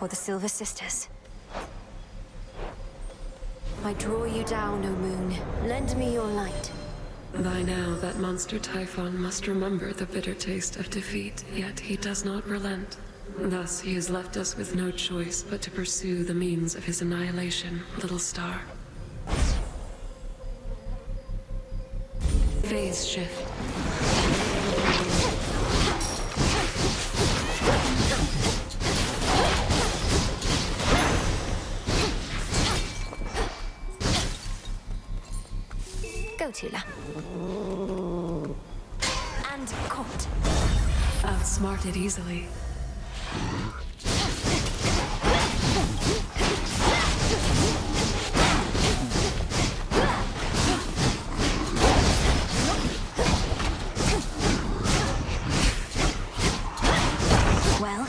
the Silver Sisters. I draw you down, O moon. Lend me your light. By now, that monster Typhon must remember the bitter taste of defeat, yet he does not relent. Thus, he has left us with no choice but to pursue the means of his annihilation, little star. Phase shift. Go, Tula. And caught. Outsmarted easily. Well?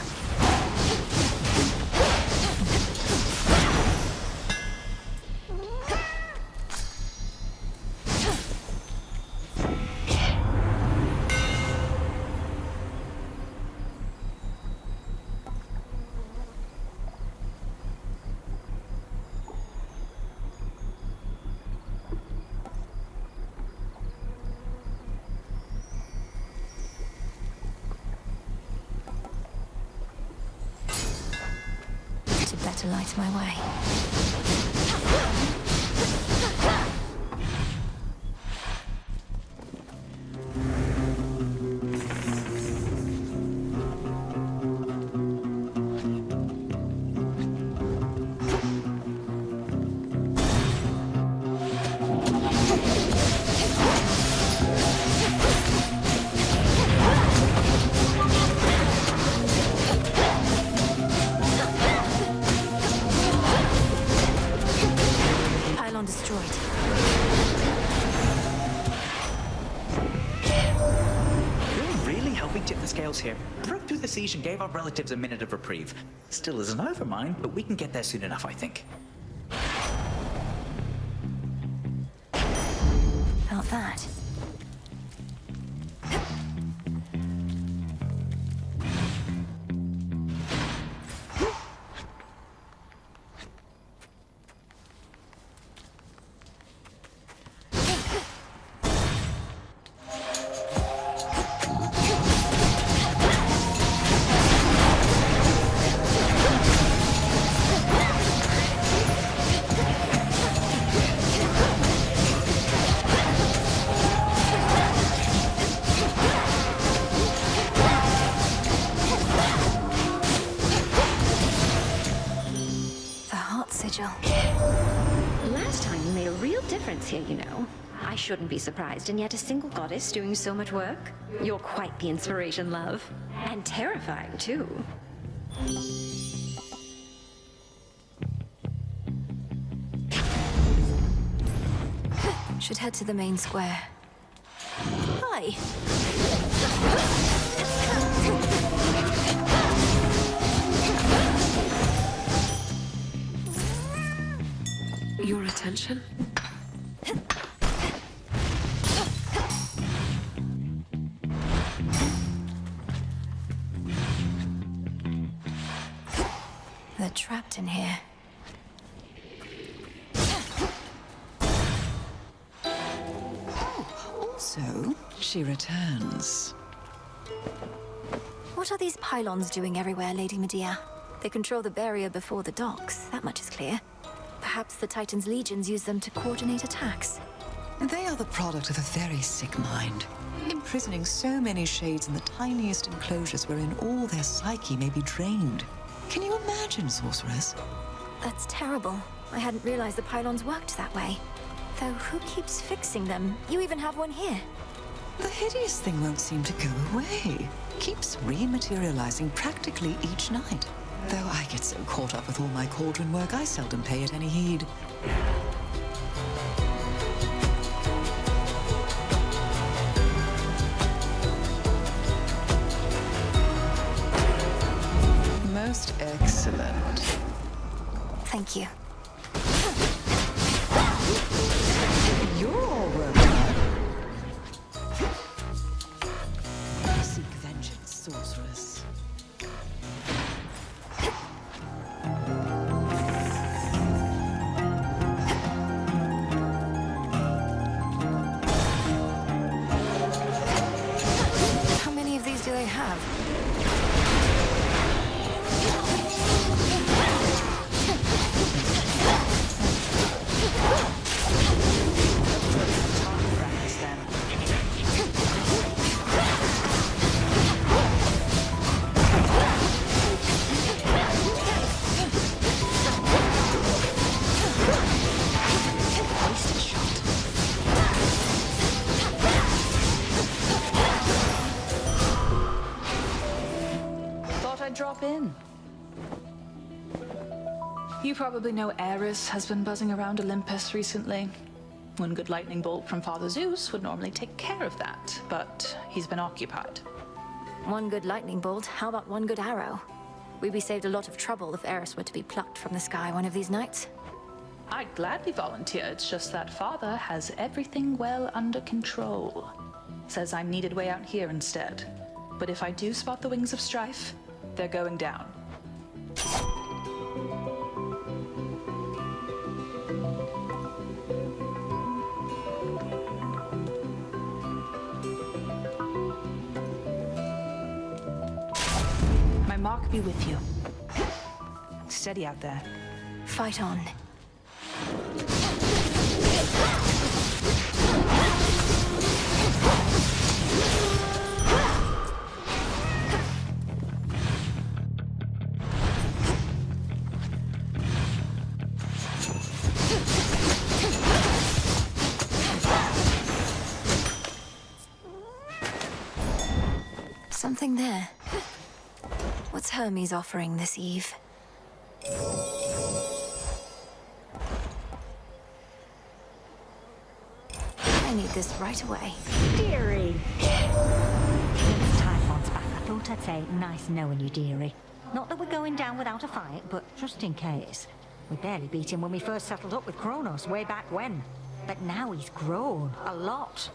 To light my way. Destroyed. You're really helping tip the scales here. Broke through the siege and gave our relatives a minute of reprieve. Still isn't over, mine, but we can get there soon enough, I think. Felt that. Last time you made a real difference here, you know. I shouldn't be surprised, and yet a single goddess doing so much work? You're quite the inspiration, love. And terrifying, too. Should head to the main square. Hi. Your attention? They're trapped in here. So, she returns. What are these pylons doing everywhere, Lady Medea? They control the barrier before the docks, that much is clear. Perhaps the Titan's legions use them to coordinate attacks. They are the product of a very sick mind, imprisoning so many shades in the tiniest enclosures wherein all their psyche may be drained. Can you imagine, sorceress? That's terrible. I hadn't realized the pylons worked that way. Though who keeps fixing them? You even have one here. The hideous thing won't seem to go away. Keeps rematerializing practically each night. Though I get so caught up with all my cauldron work, I seldom pay it any heed. Most excellent. Thank you. You're all welcome. Seek vengeance, sorceress. have. Practice then. Wasted shot. Thought I'd drop in. You probably know Ares has been buzzing around Olympus recently. One good lightning bolt from Father Zeus would normally take care of that, but he's been occupied. One good lightning bolt, how about one good arrow? We'd be saved a lot of trouble if Eris were to be plucked from the sky one of these nights. I'd gladly volunteer, it's just that Father has everything well under control. Says I'm needed way out here instead. But if I do spot the wings of strife, they're going down. My mark be with you. Steady out there. Fight on. Something there. What's Hermes offering this eve? I need this right away. Dearie! Since Typhon's back, I thought I'd say nice knowing you, dearie. Not that we're going down without a fight, but just in case. We barely beat him when we first settled up with Chronos way back when. But now he's grown a lot.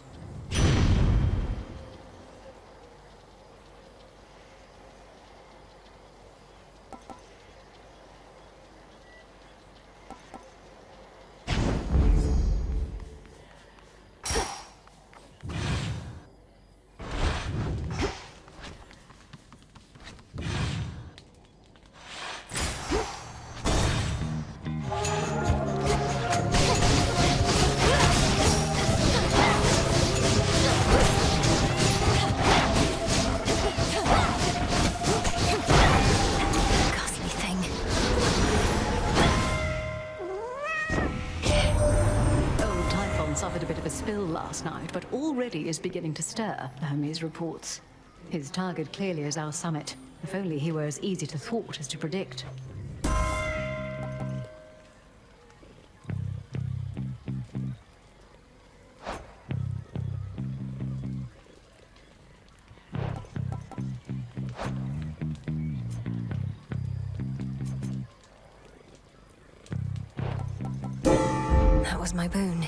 Ghastly thing. Old Typhon suffered a bit of a spill last night, but already is beginning to stir, Hermes reports. His target clearly is our summit. If only he were as easy to thwart as to predict. That was my boon.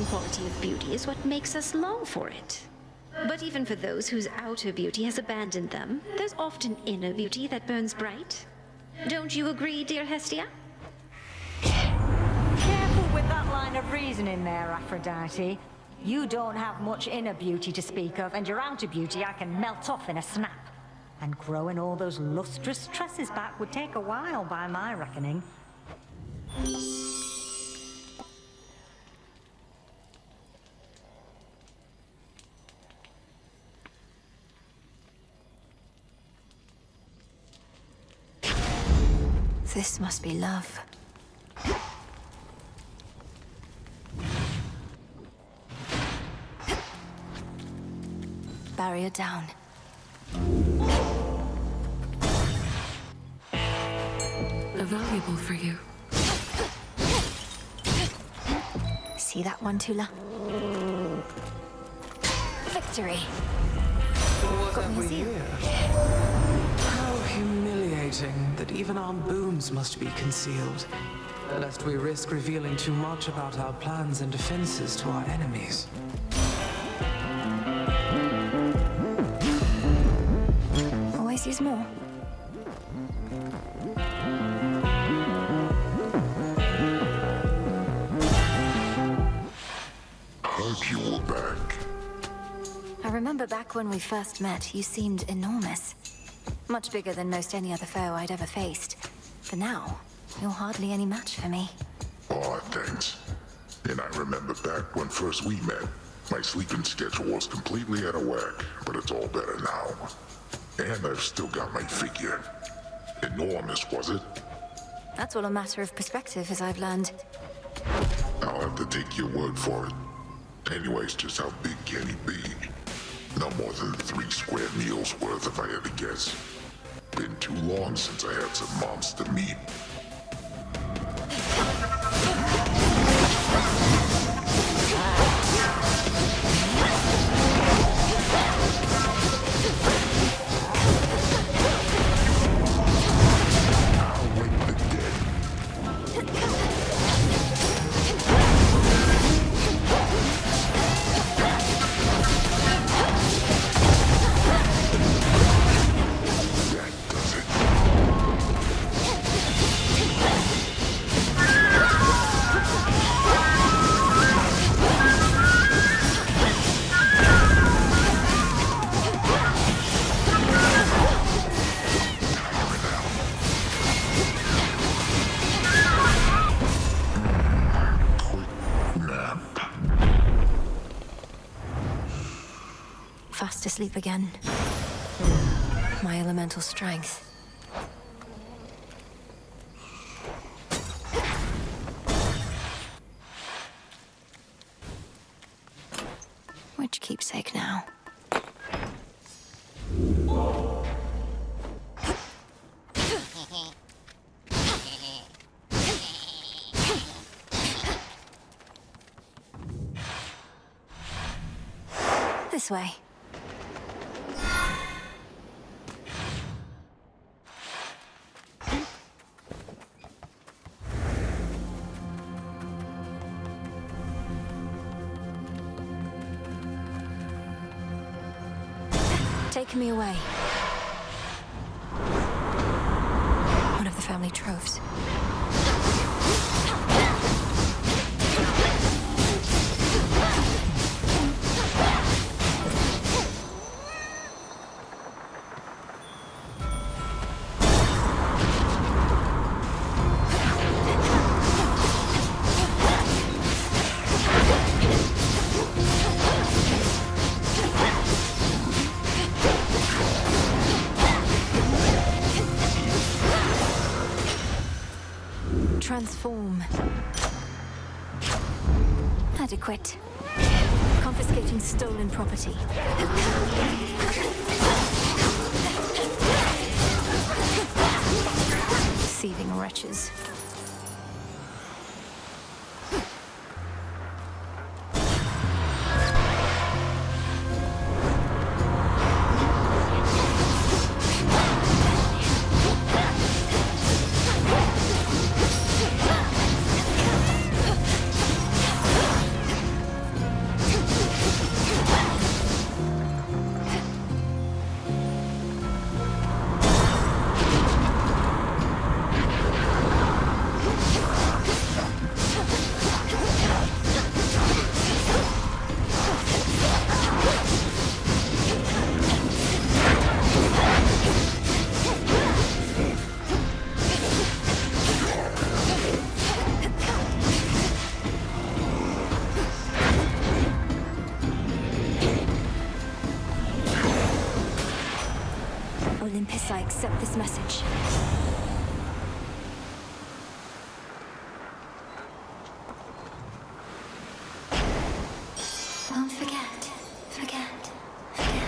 Quality of beauty is what makes us long for it. But even for those whose outer beauty has abandoned them, there's often inner beauty that burns bright. Don't you agree, dear Hestia? Careful with that line of reasoning there, Aphrodite. You don't have much inner beauty to speak of, and your outer beauty I can melt off in a snap. And growing all those lustrous tresses back would take a while by my reckoning. This must be love. Barrier down. Valuable for you. See that one, Tula? Victory! What Got have me a we seal. here? How humiliating that even our boons must be concealed, lest we risk revealing too much about our plans and defenses to our enemies. Always use more. Glad you were back. I remember back when we first met, you seemed enormous. Much bigger than most any other foe I'd ever faced. But now, you're hardly any match for me. Aw, thanks. And I remember back when first we met, my sleeping schedule was completely out of whack, but it's all better now. And I've still got my figure. Enormous, was it? That's all a matter of perspective, as I've learned. I'll have to take your word for it. Anyways, just how big can he be? No more than 3 square meals worth if I had to guess. Been too long since I had some monster meat. I'll wake the dead. That does it. Quick nap. Fast asleep again. My elemental strength. Which keepsake now? This way. Take me away. One of the family troves. Transform. Adequate. Confiscating stolen property. Deceiving wretches. Olympus, I accept this message. Won't forget, forget, forget.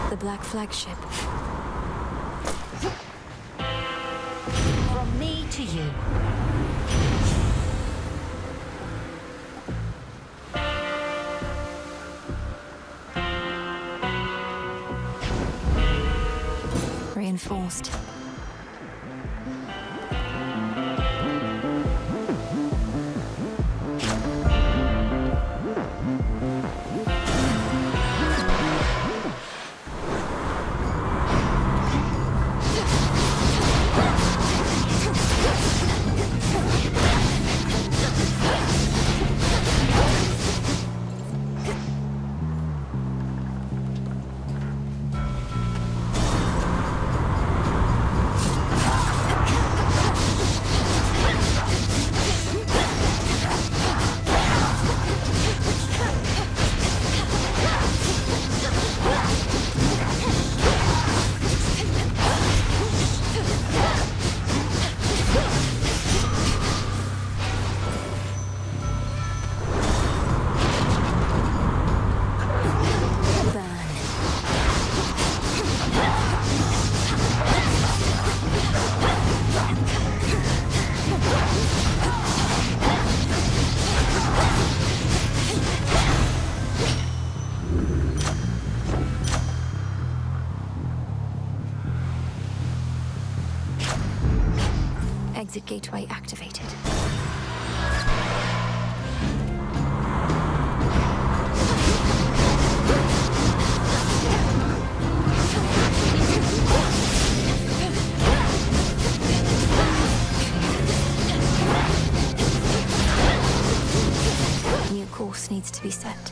The Black Flagship. From me to you. Reinforced. Exit gateway activated. New course needs to be set.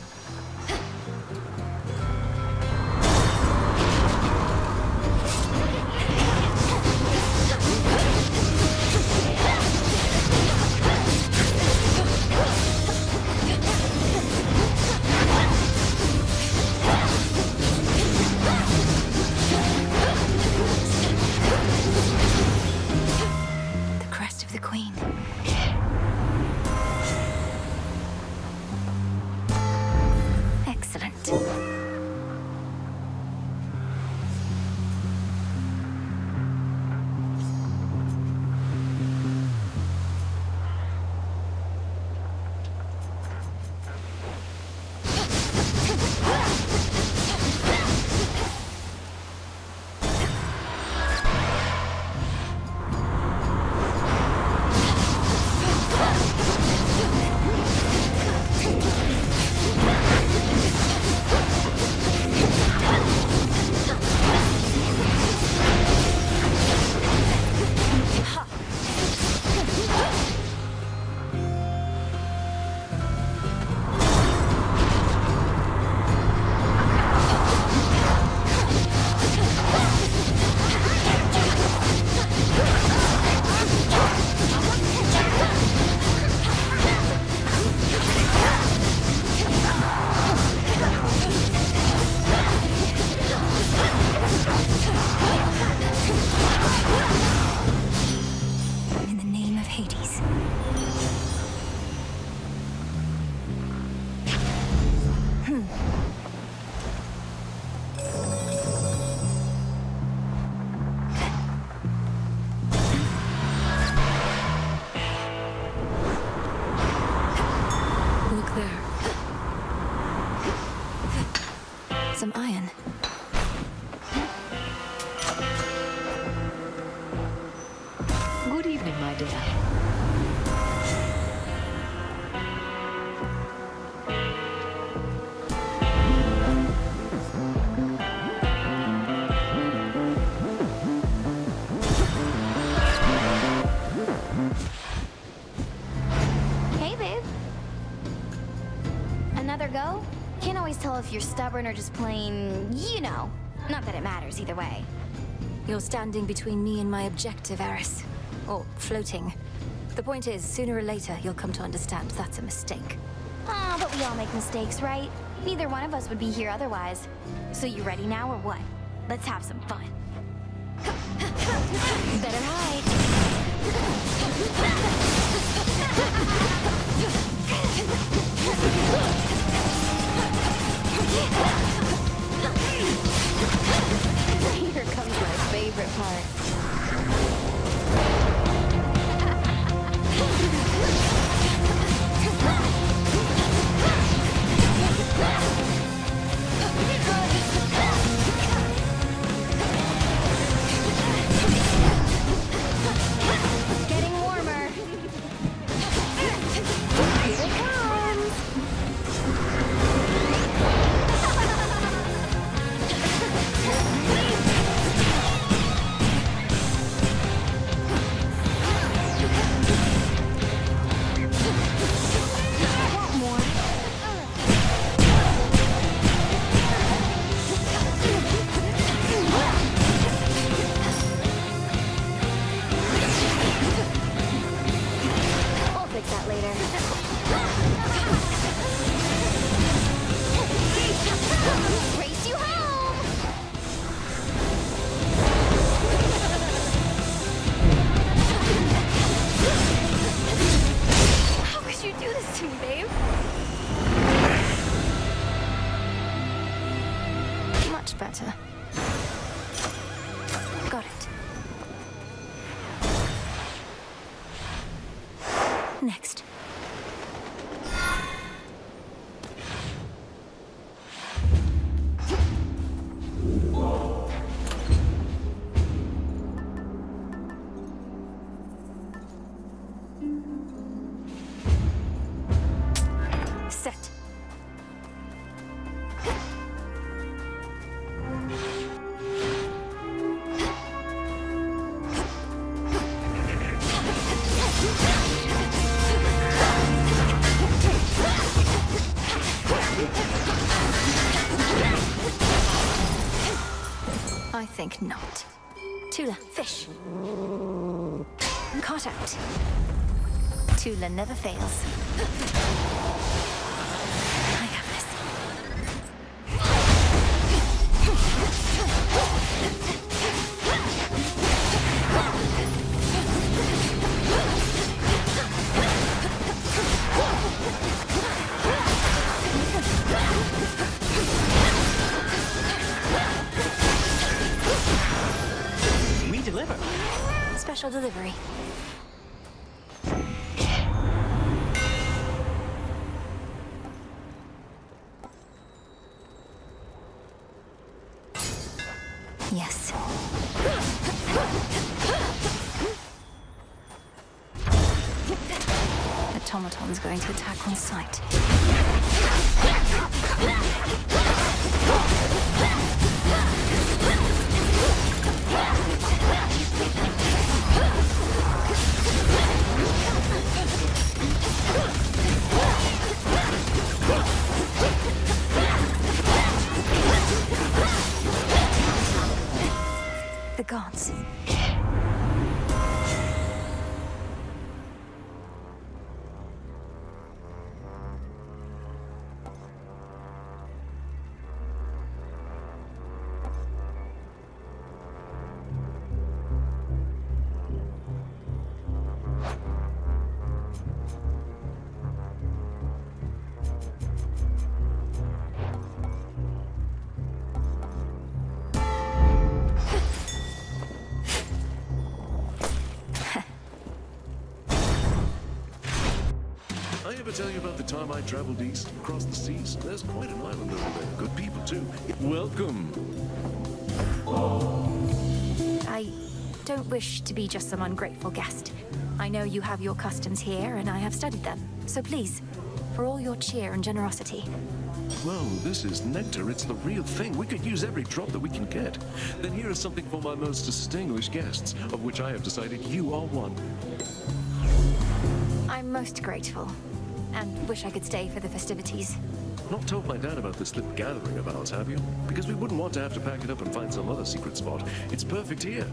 The crest of the Queen. Excellent. In the name of Hades. Look there. Some iron. Good evening, my dear. Hey, babe. Another go? Can't always tell if you're stubborn or just plain, you know. Not that it matters either way. You're standing between me and my objective, Eris. Or floating. The point is, sooner or later, you'll come to understand that's a mistake. Ah, but we all make mistakes, right? Neither one of us would be here otherwise. So you ready now or what? Let's have some fun. Better hide. Here comes my favorite part. Getting warmer. Here it comes. Want more? We'll fix that later. Race you home! How could you do this to me, babe? Much better. Got it. Next. Set. I think not. Tula, fish. Caught out. Tula never fails. I got this. We deliver. Special delivery. Yes. Automaton's going to attack on sight. The gods. I ever tell you about the time I traveled east across the seas? There's quite an island over there. Good people, too. Welcome. I don't wish to be just some ungrateful guest. I know you have your customs here, and I have studied them. So please, for all your cheer and generosity. Well, this is nectar. It's the real thing. We could use every drop that we can get. Then here is something for my most distinguished guests, of which I have decided you are one. I'm most grateful, and wish I could stay for the festivities. Not told my dad about this little gathering of ours, have you? Because we wouldn't want to have to pack it up and find some other secret spot. It's perfect here.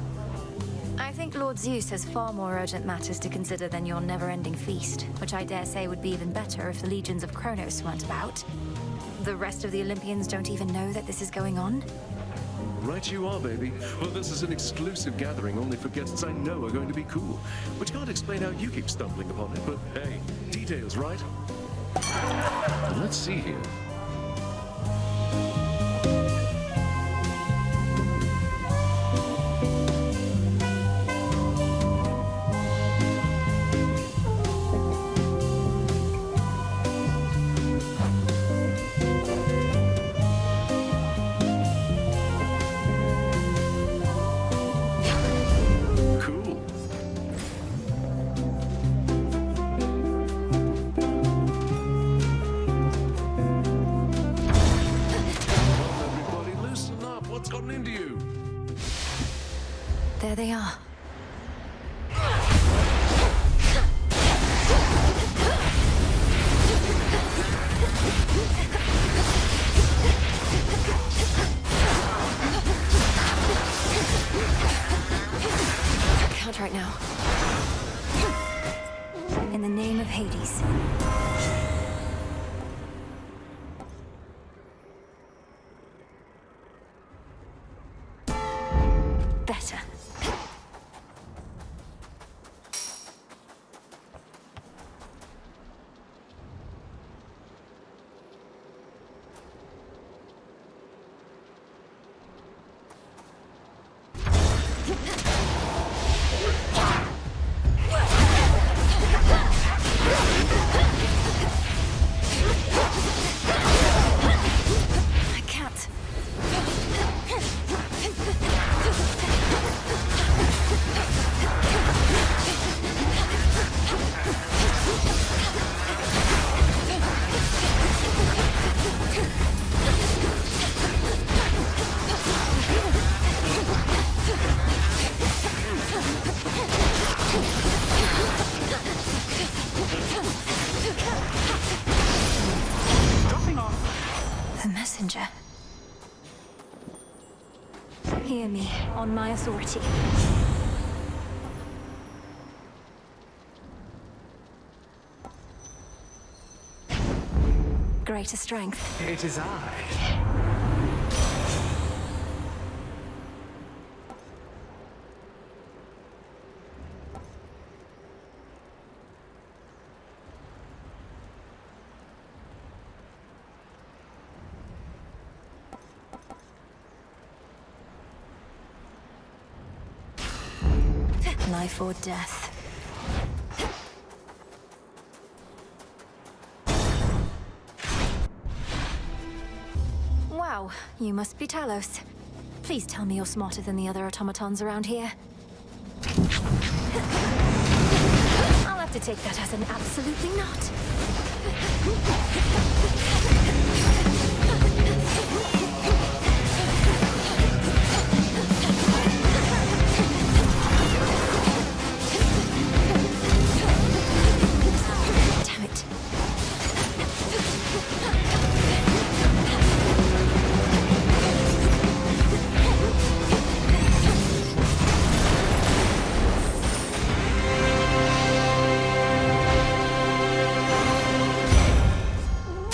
I think Lord Zeus has far more urgent matters to consider than your never-ending feast, which I dare say would be even better if the legions of Chronos weren't about. The rest of the Olympians don't even know that this is going on. Right you are, baby. Well, this is an exclusive gathering only for guests I know are going to be cool. Which can't explain how you keep stumbling upon it, but hey, details, right? Let's see here. There they are. Can't right now. In the name of Hades. Better. I can't. The messenger. Hear me, on my authority. Greater strength. It is I. Life or death. Wow, you must be Talos. Please tell me you're smarter than the other automatons around here. I'll have to take that as an absolutely not. Damn it.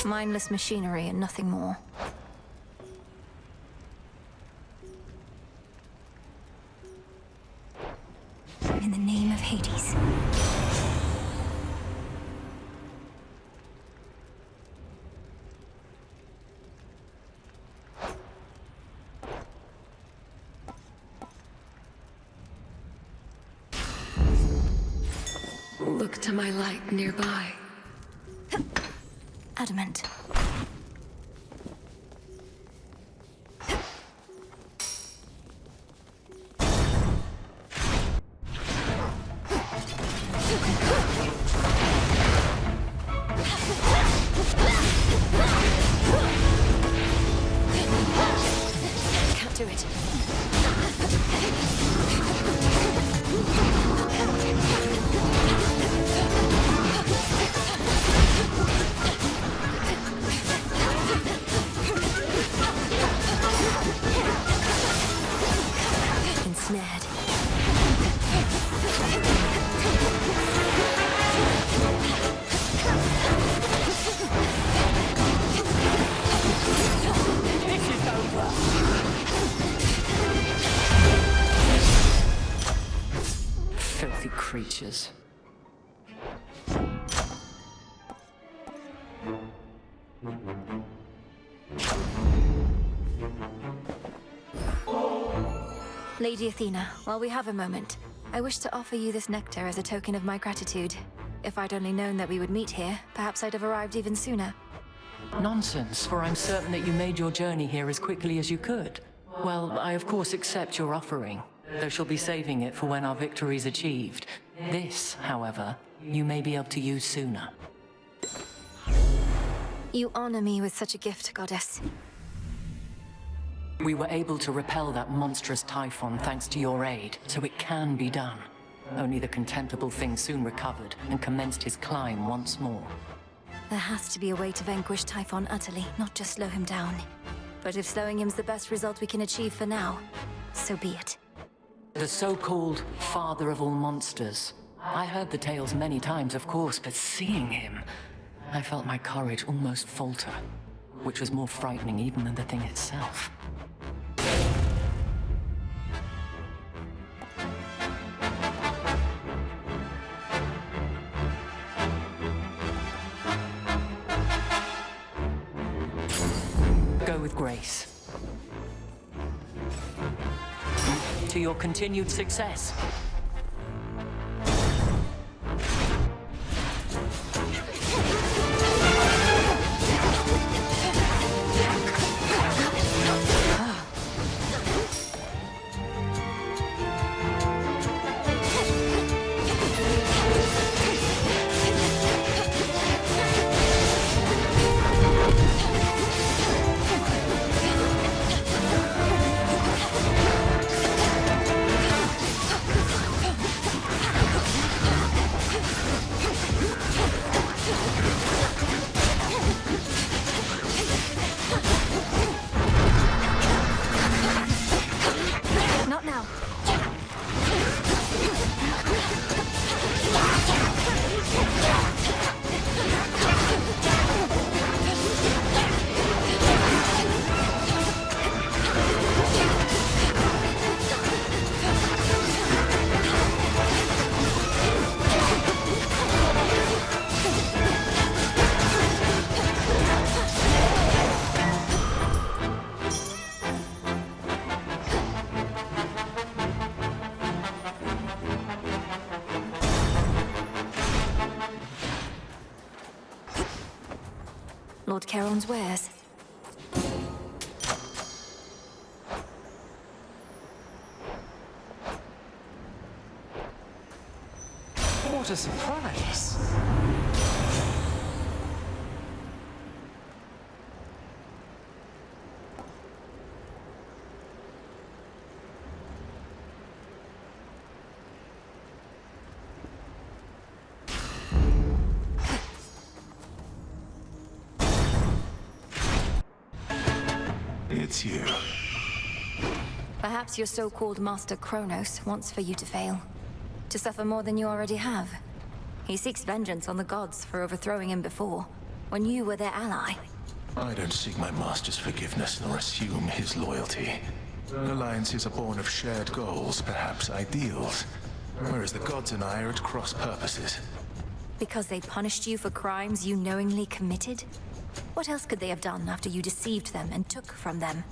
Mindless machinery and nothing more. In the name of Hades. Look to my light nearby. Adamant. Can't do it. creatures. Lady Athena, while we have a moment, I wish to offer you this nectar as a token of my gratitude. If I'd only known that we would meet here, perhaps I'd have arrived even sooner. Nonsense, for I'm certain that you made your journey here as quickly as you could. Well, I of course accept your offering, though she'll be saving it for when our victory's achieved. This, however, you may be able to use sooner. You honor me with such a gift, Goddess. We were able to repel that monstrous typhon thanks to your aid, so it can be done. Only the contemptible thing soon recovered and commenced his climb once more. There has to be a way to vanquish Typhon utterly, not just slow him down. But if slowing him's the best result we can achieve for now, so be it. The so-called father of all monsters. I heard the tales many times, of course, but seeing him, I felt my courage almost falter, which was more frightening even than the thing itself. Go with grace. To your continued success. Lord Charon's wares. What a surprise! It's you. Perhaps your so-called Master Chronos wants for you to fail. To suffer more than you already have. He seeks vengeance on the gods for overthrowing him before, when you were their ally. I don't seek my master's forgiveness nor assume his loyalty. Alliances are born of shared goals, perhaps ideals. Whereas the gods and I are at cross purposes. Because they punished you for crimes you knowingly committed? What else could they have done after you deceived them and took from them?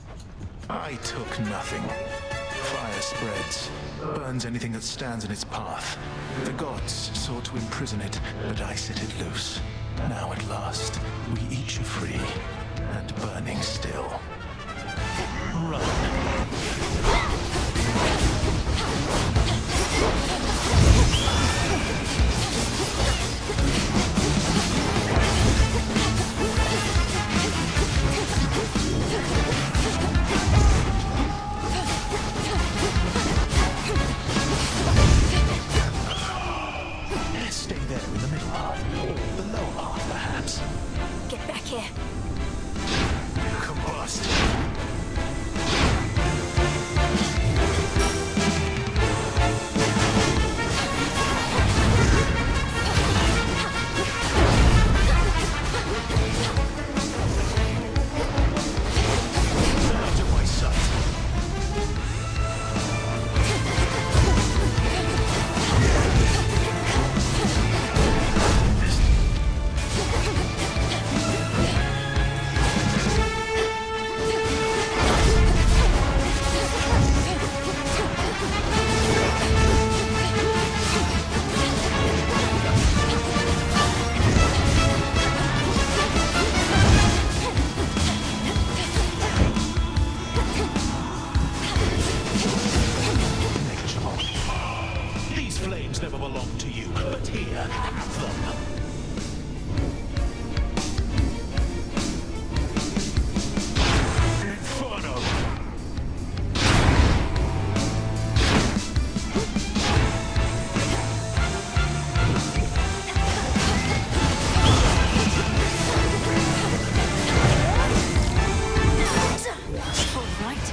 I took nothing. Fire spreads, burns anything that stands in its path. The gods sought to imprison it, but I set it loose. Now at last, we each are free, and burning still. Run. Stay there in the middle half, or the lower half, perhaps. Get back here. Combust.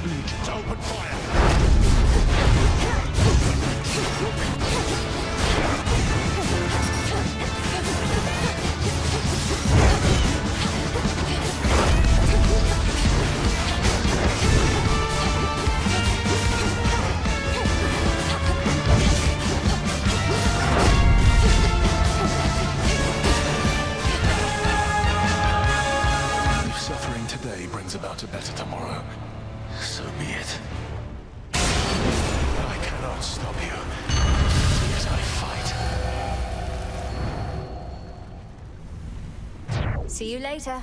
Legions, open fire! If suffering today brings about a better tomorrow, so be it. I cannot stop you, yet I fight. See you later.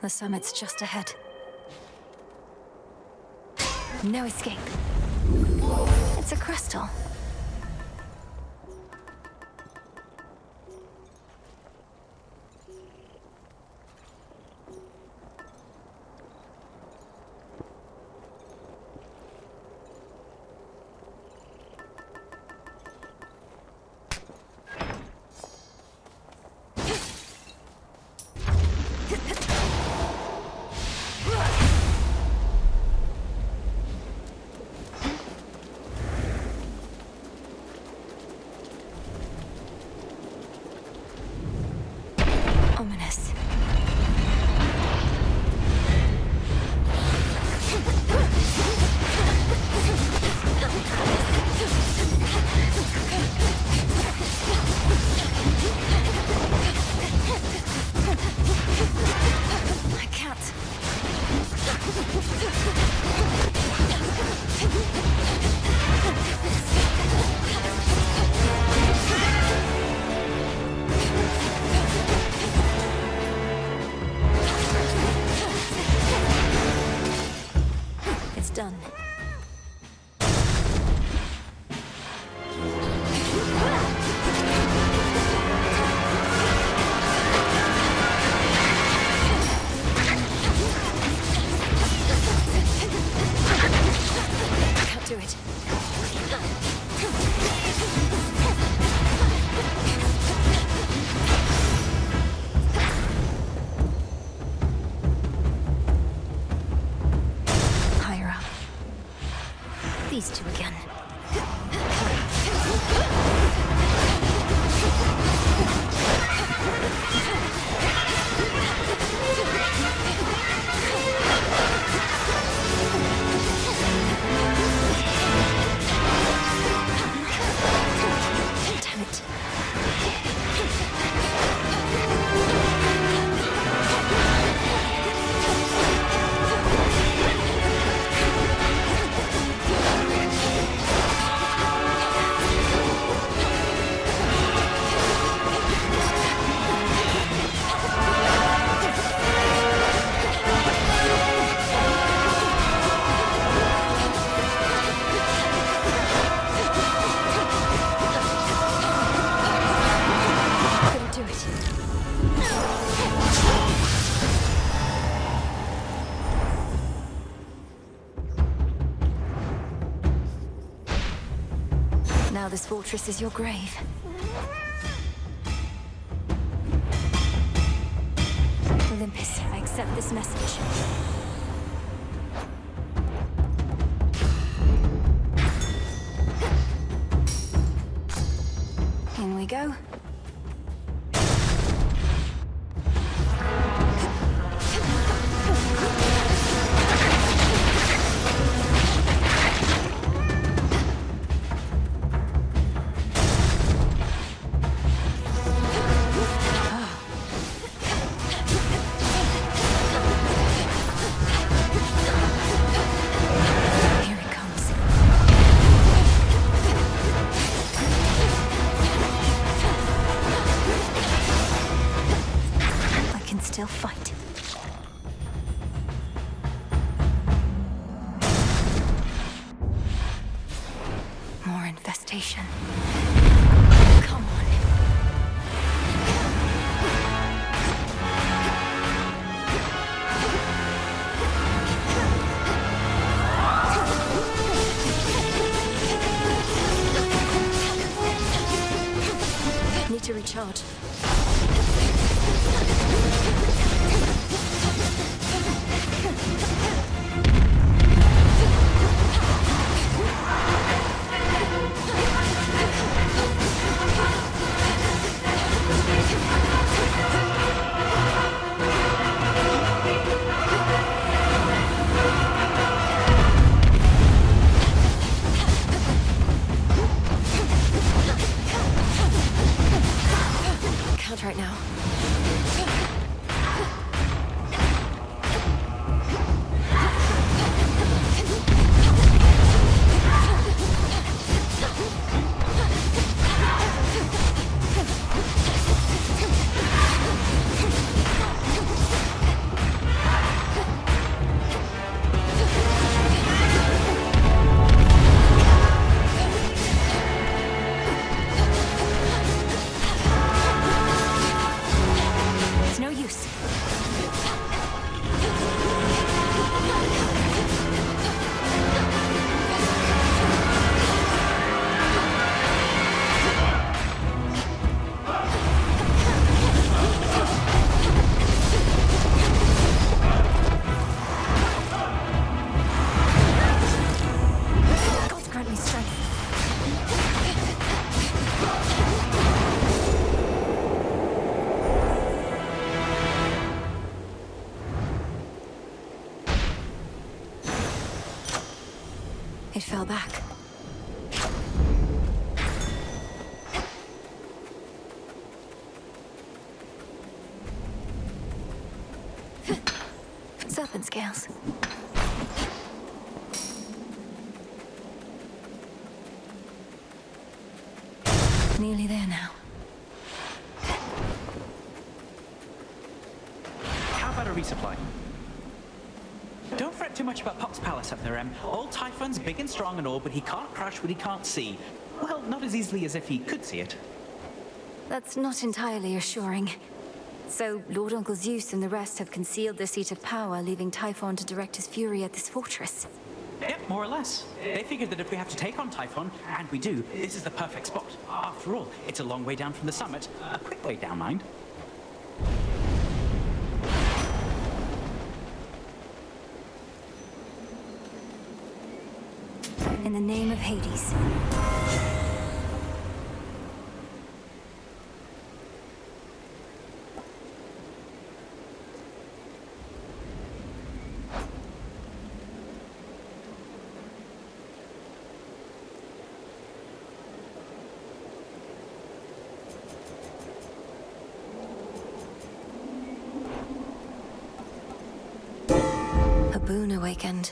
The summit's just ahead. No escape. It's a crystal. Ominous. I can't. It's done. Can't do it. Higher up. These two again. Damn it. Couldn't do it. Now this fortress is your grave. Olympus, I accept this message. In we go. Here it comes. I can still fight. More infestation. Come on. need to recharge. Can't right now. It's no use. God grant me strength. It fell back. Serpent scales. Nearly there now. How about a resupply? Don't fret too much about Pop's palace up there, Em. Old Typhon's big and strong and all, but he can't crush what he can't see. Well, not as easily as if he could see it. That's not entirely assuring. So, Lord Uncle Zeus and the rest have concealed their seat of power, leaving Typhon to direct his fury at this fortress. Yep, more or less. They figured that if we have to take on Typhon, and we do, this is the perfect spot. After all, it's a long way down from the summit. A quick way down, mind. In the name of Hades. A boon awakened.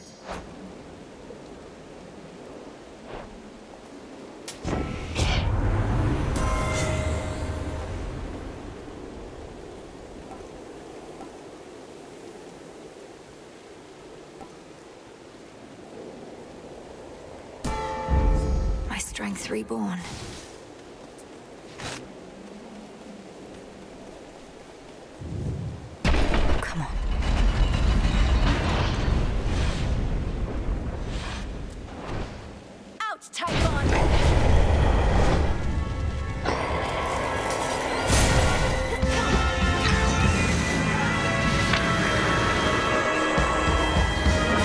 My strength reborn. Come on. Out, Typhon!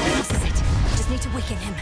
This is it. Just need to weaken him.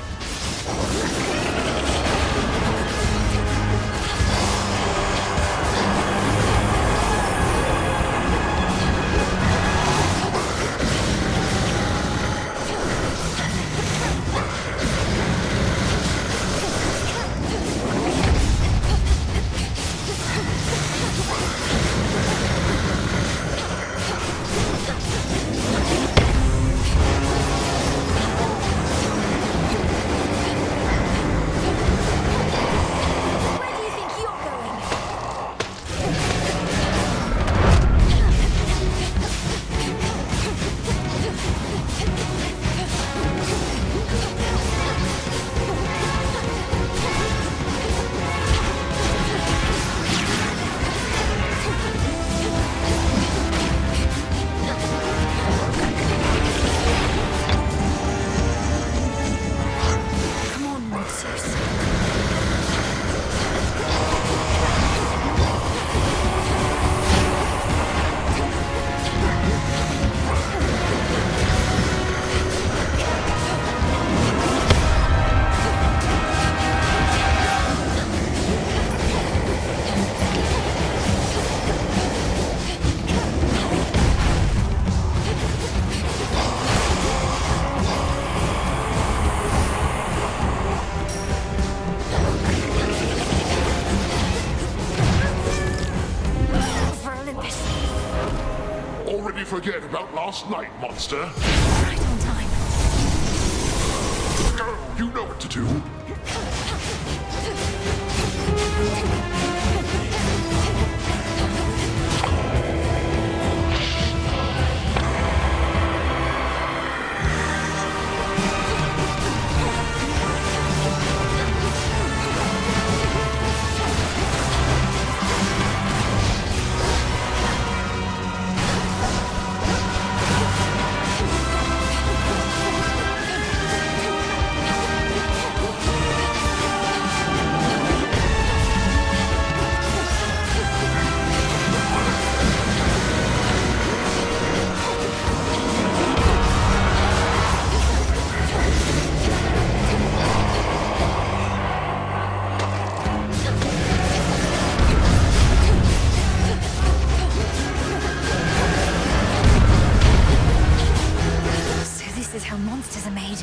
forget about last night, monster. Right on time. Go, you know what to do. This is how monsters are made.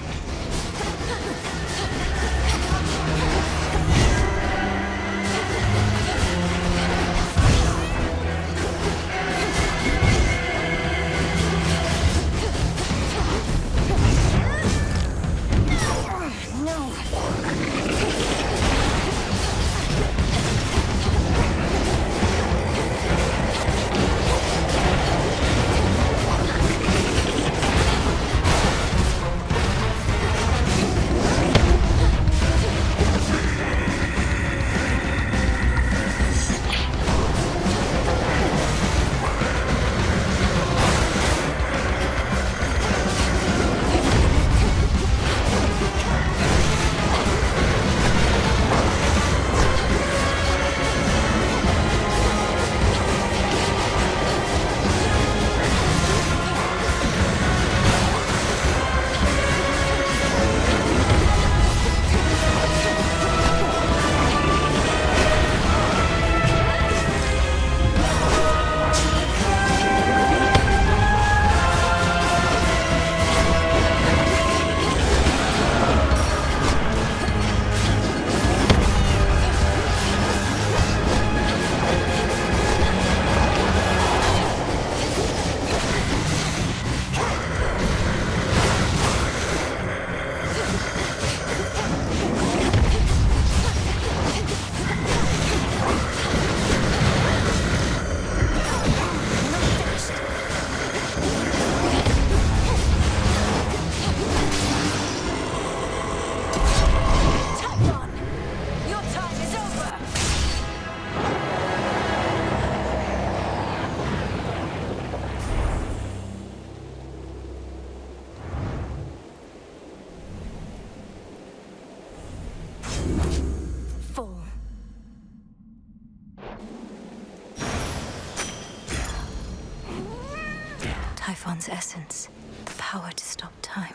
Typhon's essence, the power to stop time.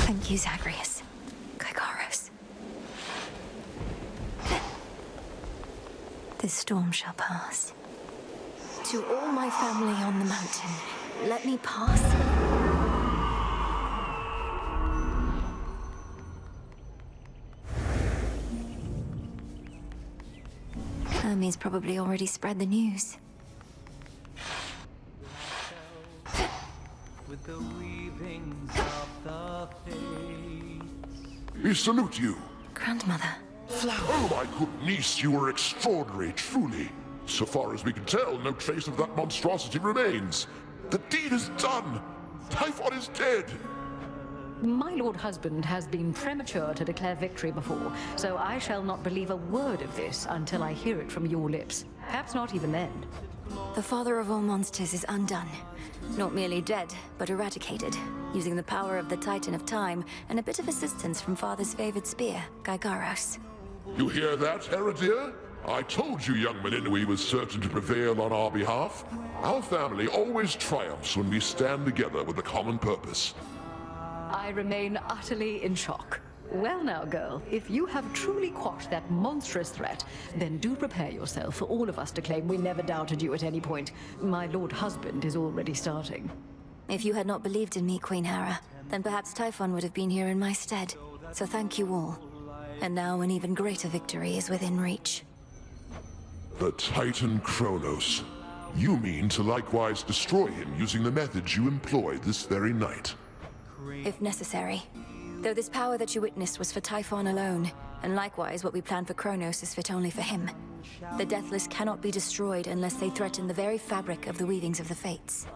Thank you, Zagreus. Gygaros. This storm shall pass. To all my family on the mountain, let me pass. Hermes probably already spread the news. With the weavings of the fates. We salute you. Grandmother. Oh, my good niece, you were extraordinary, truly. So far as we can tell, no trace of that monstrosity remains. The deed is done. Typhon is dead. My lord husband has been premature to declare victory before, so I shall not believe a word of this until I hear it from your lips. Perhaps not even then. The father of all monsters is undone. Not merely dead, but eradicated, using the power of the Titan of Time and a bit of assistance from father's favored spear, Gygaros. You hear that, Heredia? I told you young Meninui was certain to prevail on our behalf. Our family always triumphs when we stand together with a common purpose. I remain utterly in shock. Well now, girl, if you have truly quashed that monstrous threat, then do prepare yourself for all of us to claim we never doubted you at any point. My lord husband is already starting. If you had not believed in me, Queen Hera, then perhaps Typhon would have been here in my stead. So thank you all. And now an even greater victory is within reach. The Titan Chronos. You mean to likewise destroy him using the methods you employ this very night? If necessary. Though this power that you witnessed was for Typhon alone, and likewise what we plan for Chronos is fit only for him. The Deathless cannot be destroyed unless they threaten the very fabric of the weavings of the Fates.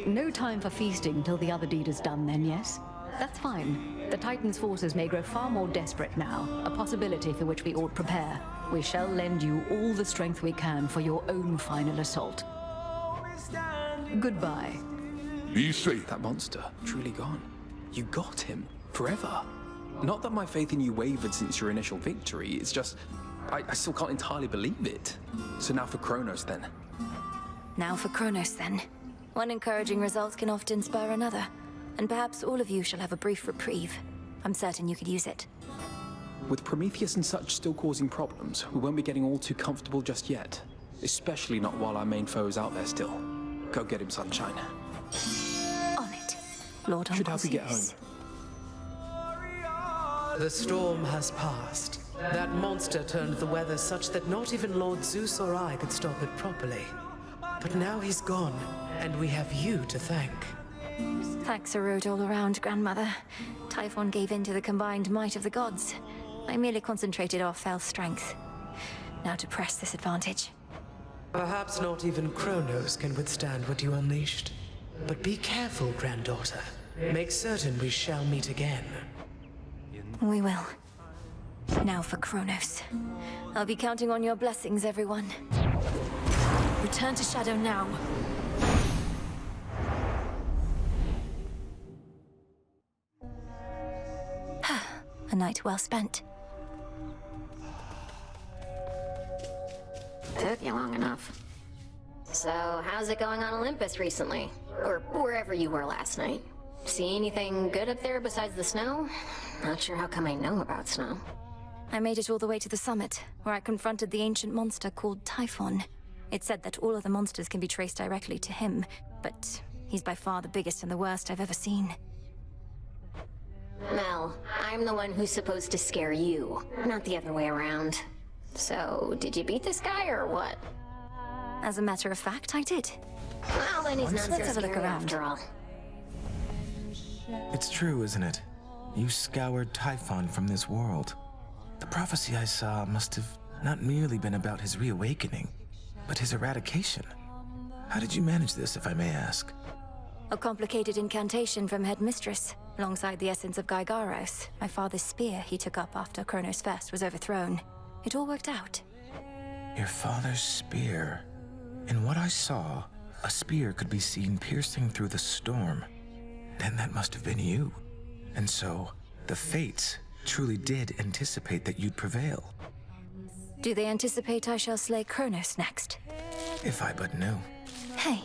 No time for feasting till the other deed is done then, yes? That's fine. The Titan's forces may grow far more desperate now, a possibility for which we ought prepare. We shall lend you all the strength we can for your own final assault. Goodbye. Be safe. That monster, truly gone. You got him. Forever. Not that my faith in you wavered since your initial victory, it's just... I still can't entirely believe it. So now for Chronos, then. Now for Chronos, then. One encouraging result can often spur another, and perhaps all of you shall have a brief reprieve. I'm certain you could use it. With Prometheus and such still causing problems, we won't be getting all too comfortable just yet. Especially not while our main foe is out there still. Go get him, Sunshine. On it, Lord Should help you get home. The storm has passed. That monster turned the weather such that not even Lord Zeus or I could stop it properly. But now he's gone, and we have you to thank. Thanks are owed all around, Grandmother. Typhon gave in to the combined might of the gods. I merely concentrated our fell strength. Now to press this advantage. Perhaps not even Chronos can withstand what you unleashed. But be careful, granddaughter. Make certain we shall meet again. We will. Now for Chronos. I'll be counting on your blessings, everyone. Return to Shadow now. A night well spent. Took you long enough. So, how's it going on Olympus recently? Or wherever you were last night? See anything good up there besides the snow? Not sure how come I know about snow. I made it all the way to the summit, where I confronted the ancient monster called Typhon. It said that all of the monsters can be traced directly to him, but he's by far the biggest and the worst I've ever seen. Mel, I'm the one who's supposed to scare you, not the other way around. So, did you beat this guy or what? As a matter of fact, I did. Well, then he's not so Let's have a look scary around. after all. It's true, isn't it? You scoured Typhon from this world. The prophecy I saw must have not merely been about his reawakening, but his eradication. How did you manage this, if I may ask? A complicated incantation from Headmistress, alongside the essence of Gygaros, my father's spear he took up after Chronos First was overthrown. It all worked out. Your father's spear. In what I saw, a spear could be seen piercing through the storm. Then that must have been you. And so, the Fates truly did anticipate that you'd prevail. Do they anticipate I shall slay Chronos next? If I but knew. Hey.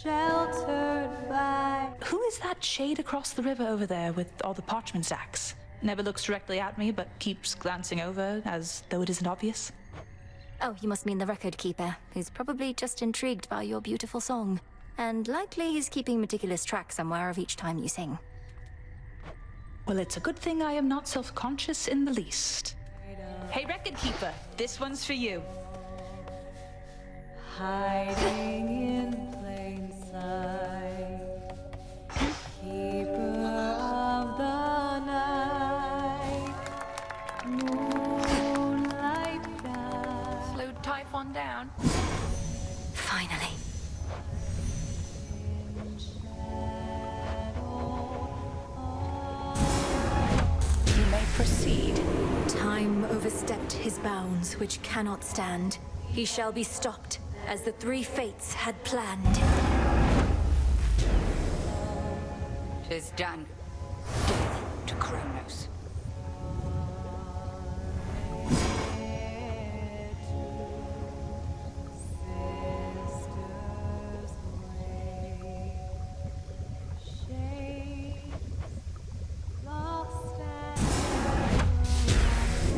Sheltered by... Who is that shade across the river over there with all the parchment sacks? Never looks directly at me, but keeps glancing over as though it isn't obvious. Oh, you must mean the record keeper, who's probably just intrigued by your beautiful song. And likely he's keeping meticulous track somewhere of each time you sing. Well, it's a good thing I am not self-conscious in the least. Hey, record keeper, this one's for you. Hiding in plain sight, keeper of the night, moonlight guide. Slowed Typhon down. Finally. You may proceed. Time overstepped his bounds, which cannot stand. He shall be stopped, as the three fates had planned. 'Tis done. Death to Chronos.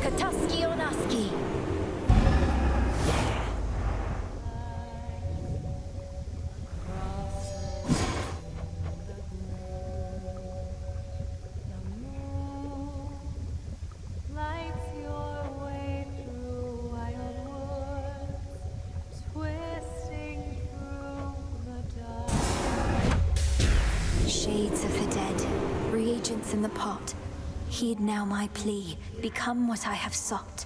Kataski Onaski. what's in the pot. Heed now my plea. Become what I have sought.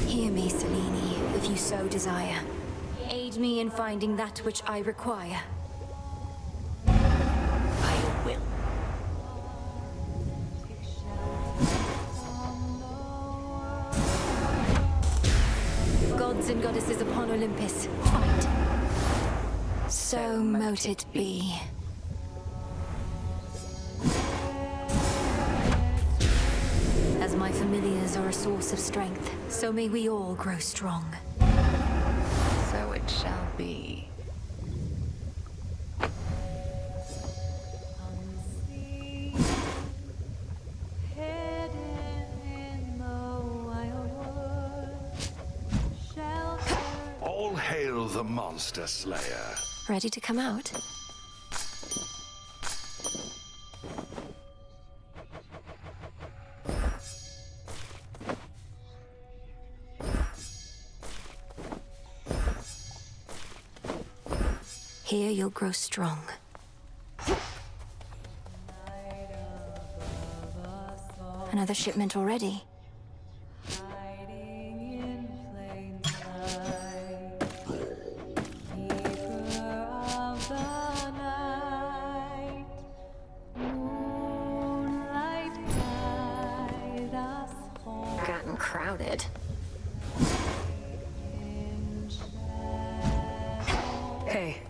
Hear me, Selene, if you so desire. Aid me in finding that which I require. I will. Gods and goddesses upon Olympus, fight. So mote it be. As my familiars are a source of strength, so may we all grow strong. So it shall be. All hail the Monster Slayer. Ready to come out? Here you'll grow strong. Another shipment already. Gotten crowded. Hey.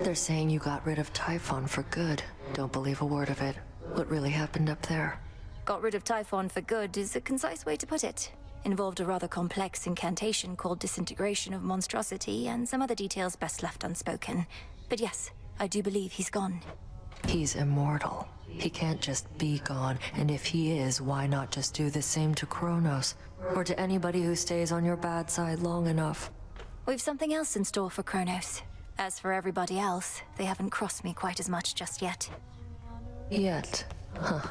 They're saying you got rid of Typhon for good. Don't believe a word of it. What really happened up there? Got rid of Typhon for good is a concise way to put it. Involved a rather complex incantation called Disintegration of Monstrosity and some other details best left unspoken. But yes, I do believe he's gone. He's immortal. He can't just be gone, and if he is, why not just do the same to Chronos? Or to anybody who stays on your bad side long enough? We've something else in store for Chronos. As for everybody else, they haven't crossed me quite as much just yet. Yet? Huh.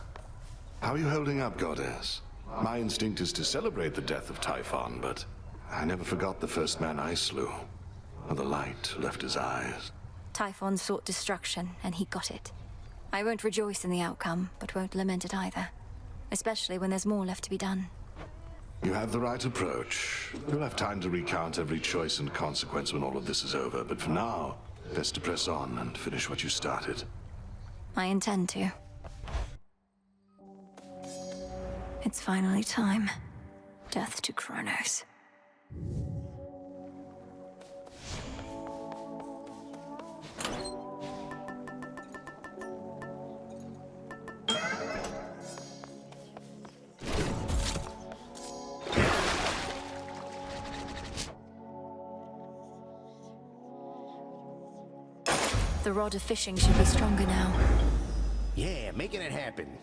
How are you holding up, Goddess? My instinct is to celebrate the death of Typhon, but I never forgot the first man I slew. Or the light left his eyes. Typhon sought destruction, and he got it. I won't rejoice in the outcome, but won't lament it either. Especially when there's more left to be done. You have the right approach. You'll have time to recount every choice and consequence when all of this is over, but for now, best to press on and finish what you started. I intend to. It's finally time. Death to Chronos. The rod of fishing should be stronger now. Yeah, making it happen.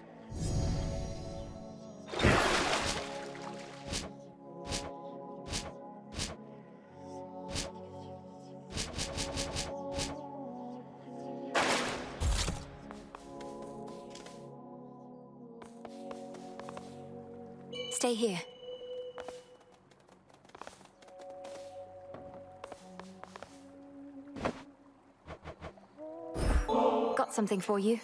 Stay here. Got something for you.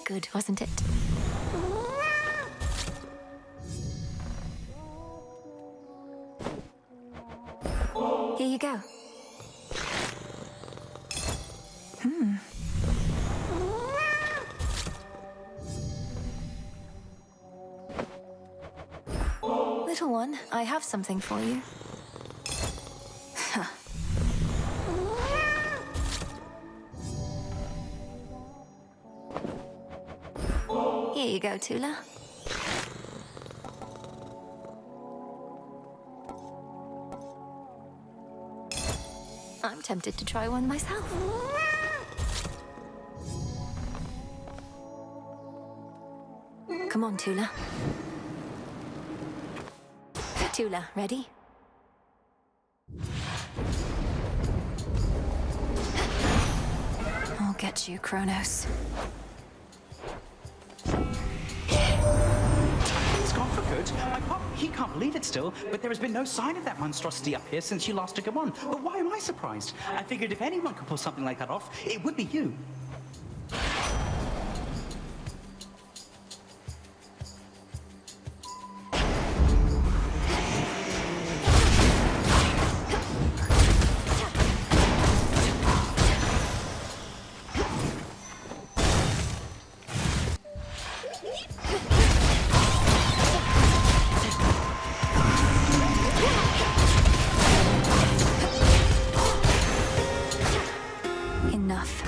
Good, wasn't it? Here you go. Little one, I have something for you. Huh. Here you go, Tula. I'm tempted to try one myself. Come on, Tula. Tula, ready? I'll get you, Chronos. It's gone for good. My pop, he can't believe it still, but there has been no sign of that monstrosity up here since you last took him on. But why am I surprised? I figured if anyone could pull something like that off, it would be you. Enough.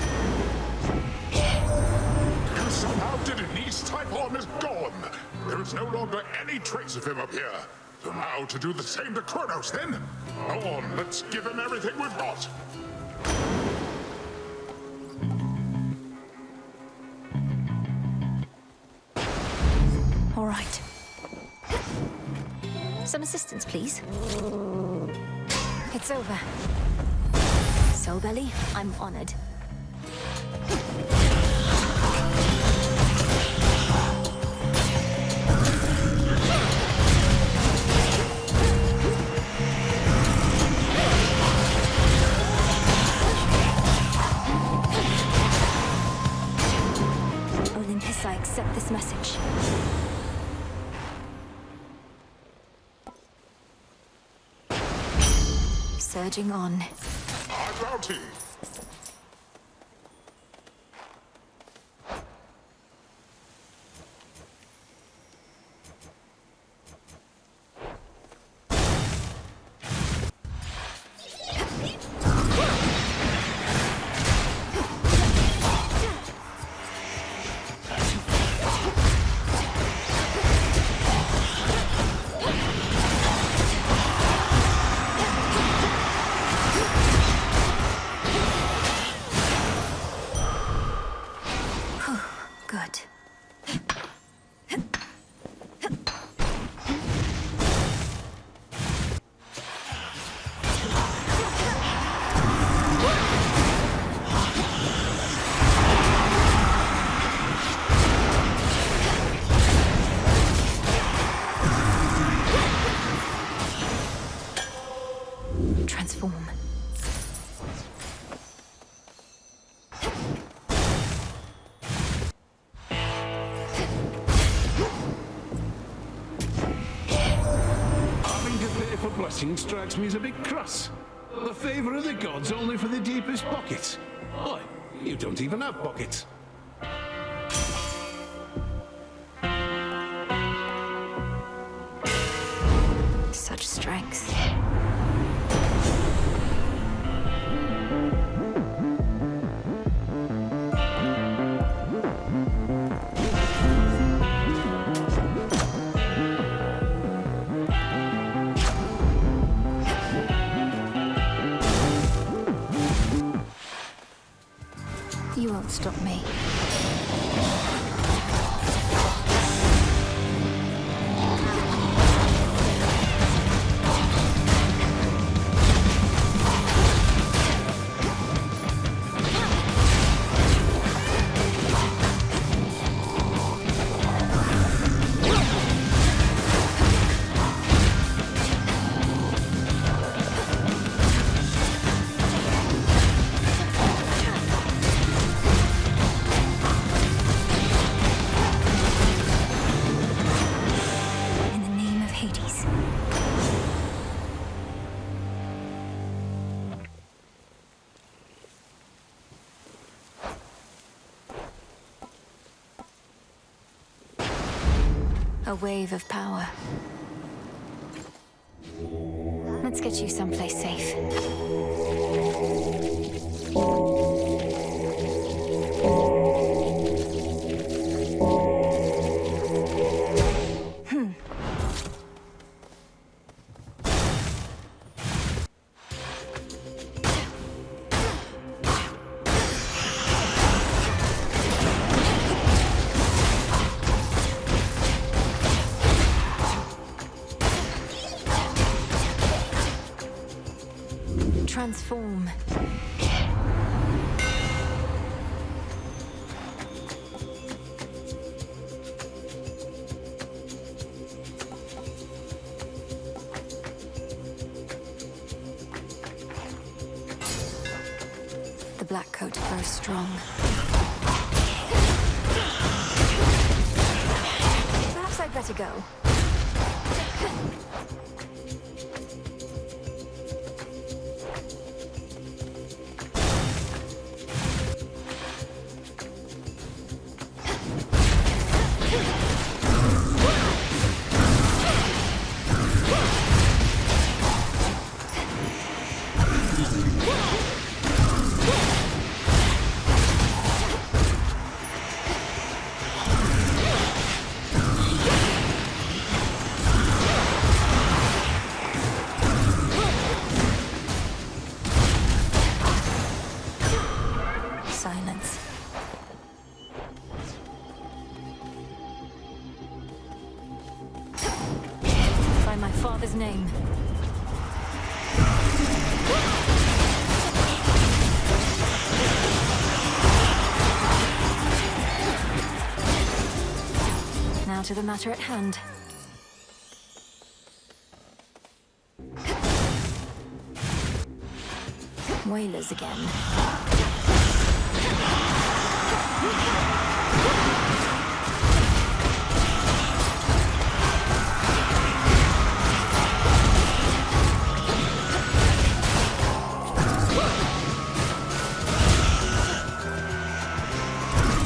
And somehow Denise Typhon is gone. There is no longer any trace of him up here. So now to do the same to Chronos, then? Go on, let's give him everything we've got. All right. Some assistance, please. It's over. Soulbelly, I'm honored. Olympus, I accept this message. Surging on. I'm mounting. Good. Transform. For blessing strikes me as a bit crass. The favor of the gods only for the deepest pockets. Why, you don't even have pockets. Such strength. You won't stop me. In the name of Hades. A wave of power. Let's get you someplace safe. transform. The black coat grows strong. Perhaps I'd better go. Silence. By my father's name. Now to the matter at hand. Whalers again.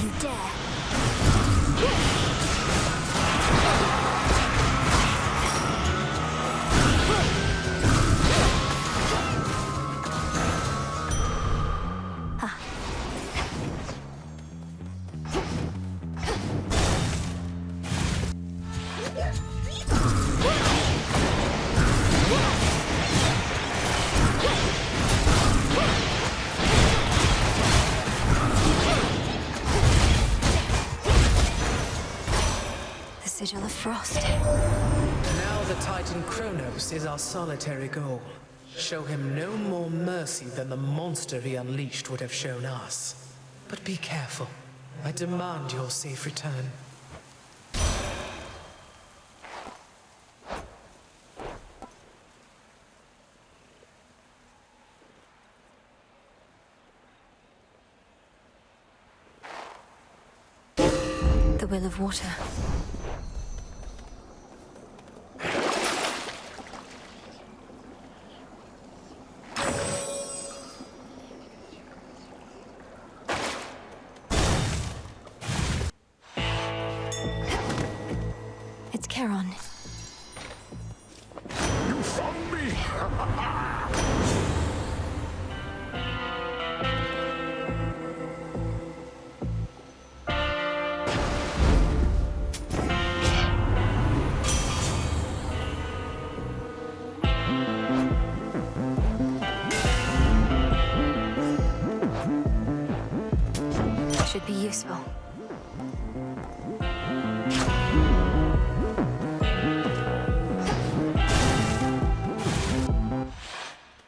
You dare. The sigil of frost. Now the Titan Chronos is our solitary goal. Show him no more mercy than the monster he unleashed would have shown us. But be careful. I demand your safe return. The will of water. It's Charon. You found me! Should be useful.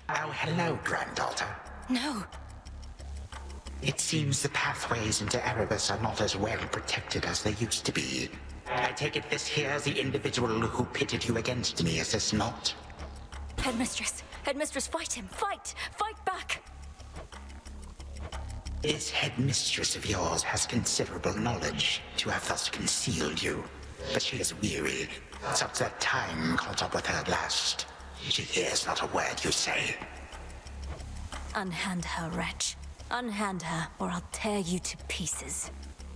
Oh, hello, granddaughter. No. It seems the pathways into Erebus are not as well protected as they used to be. I take it this here's the individual who pitted you against me, is this not? Headmistress! Headmistress, fight him! Fight! Fight back! This headmistress of yours has considerable knowledge to have thus concealed you. But she is weary. Such that time caught up with her at last. She hears not a word you say. Unhand her, wretch. Unhand her, or I'll tear you to pieces.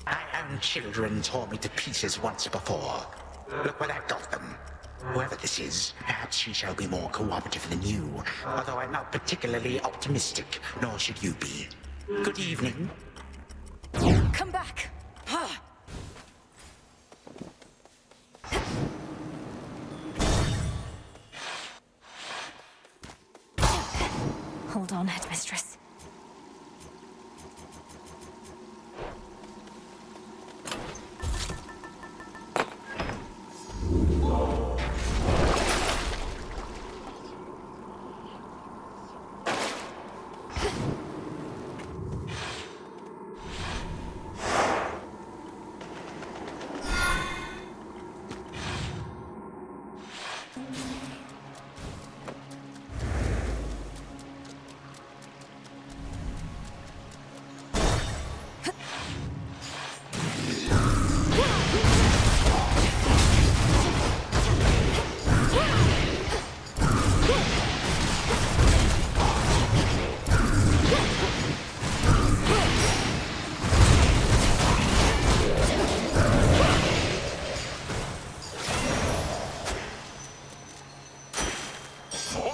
My own children tore me to pieces once before. Look where that got them. Whoever this is, perhaps she shall be more cooperative than you. Although I'm not particularly optimistic, nor should you be. Good evening. Come back! Hold on, headmistress.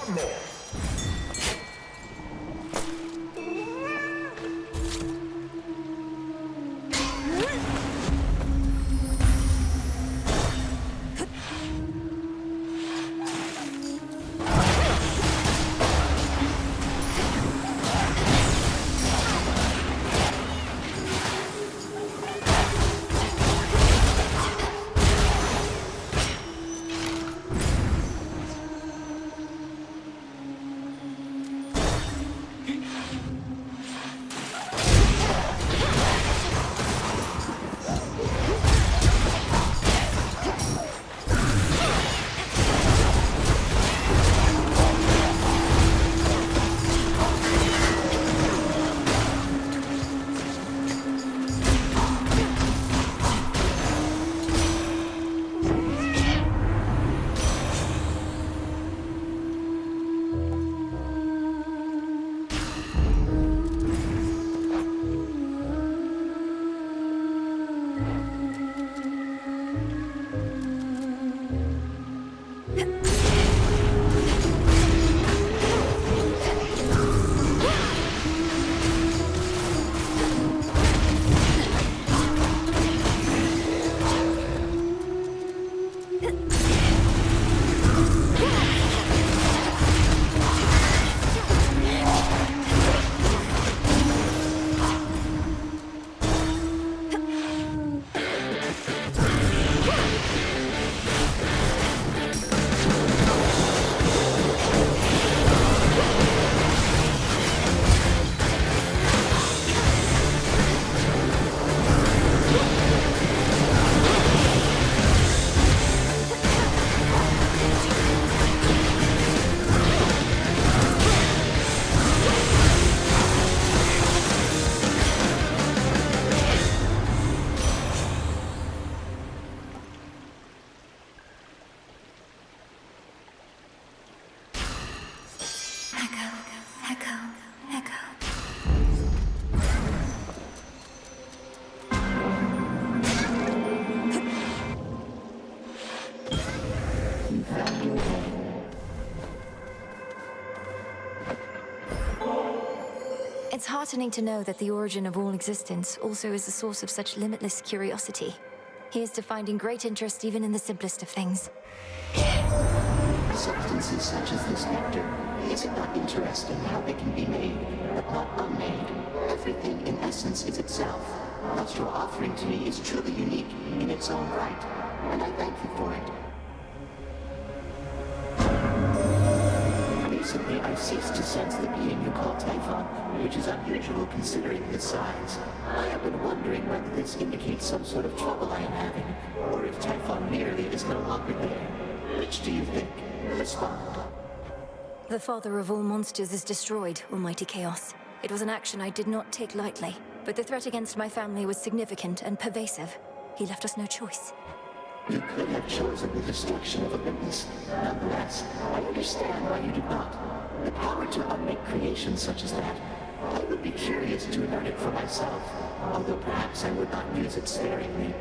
one more. It's heartening to know that the origin of all existence also is the source of such limitless curiosity. Here's to finding great interest even in the simplest of things. Substances such as this nectar, is it not interesting how they can be made, but not unmade? Everything in essence is itself. What you're offering to me is truly unique in its own right, and I thank you for it. Recently, I've ceased to sense the being you call Typhon, which is unusual considering his size. I have been wondering whether this indicates some sort of trouble I am having, or if Typhon merely is no longer there. Which do you think? Respond. The father of all monsters is destroyed, Almighty Chaos. It was an action I did not take lightly, but the threat against my family was significant and pervasive. He left us no choice. You could have chosen the destruction of Olympus. Nonetheless, I understand why you did not. The power to unmake creations such as that. I would be curious to learn it for myself, although perhaps I would not use it sparingly.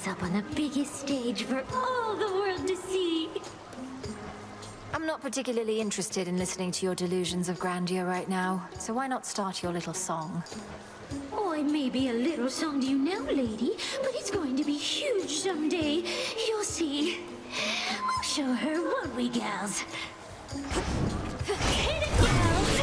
up on the biggest stage for all the world to see. I'm not particularly interested in listening to your delusions of grandeur right now, so why not start your little song? Oh, it may be a little song to you now, lady, but it's going to be huge someday. You'll see. We'll show her, won't we, gals? Hit it, gals!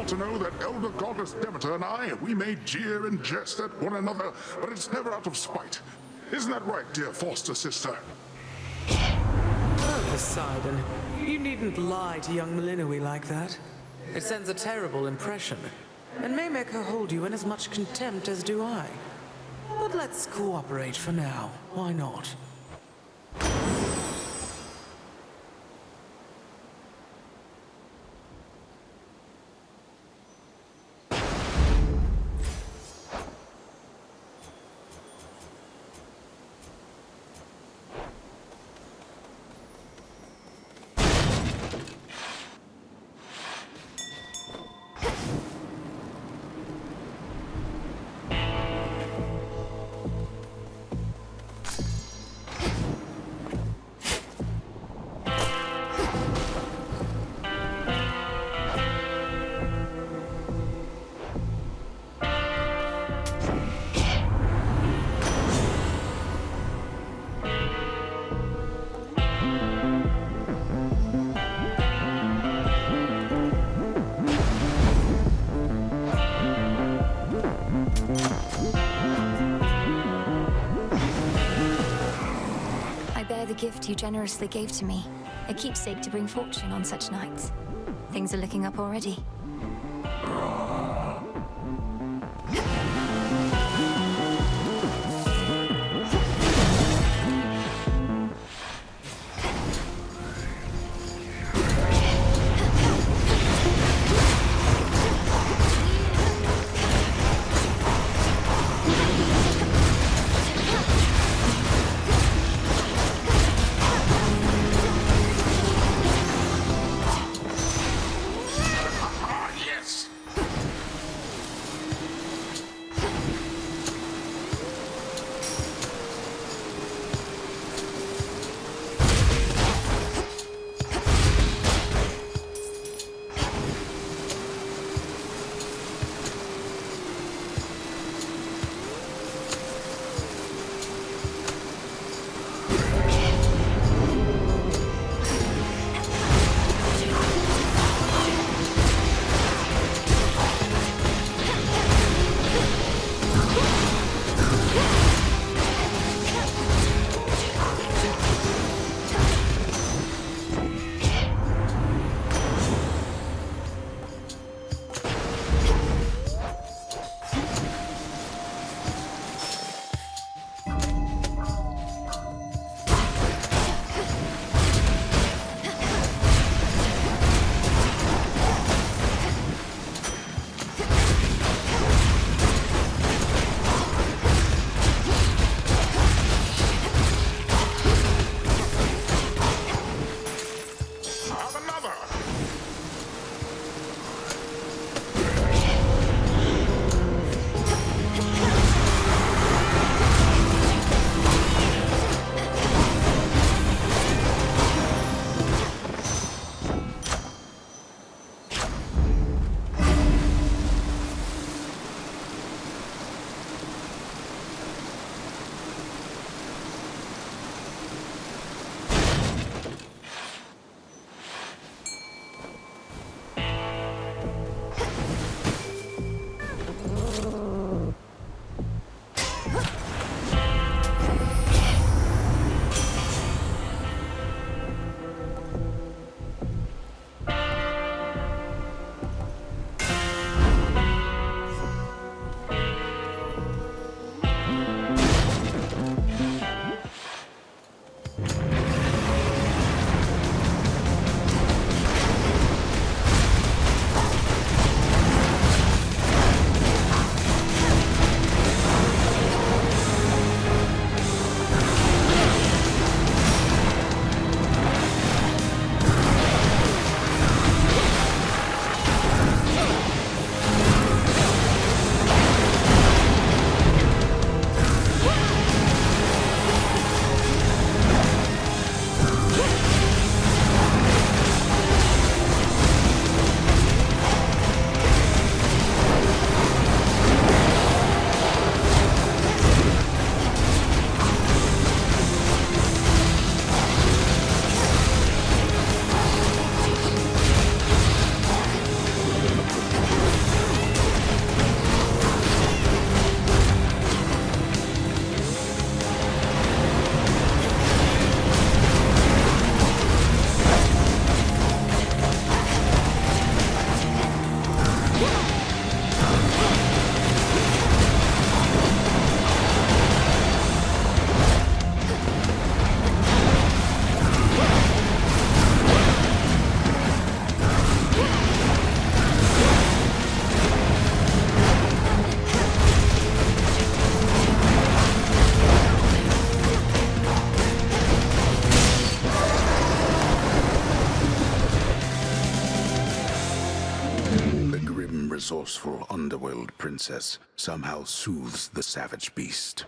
To know that Elder Goddess Demeter and I, we may jeer and jest at one another, but it's never out of spite. Isn't that right, dear foster sister? Oh, Poseidon, you needn't lie to young Malinois like that. It sends a terrible impression, and may make her hold you in as much contempt as do I. But let's cooperate for now. Why not? The gift you generously gave to me. A keepsake to bring fortune on such nights. Things are looking up already. resourceful underworld princess somehow soothes the savage beast.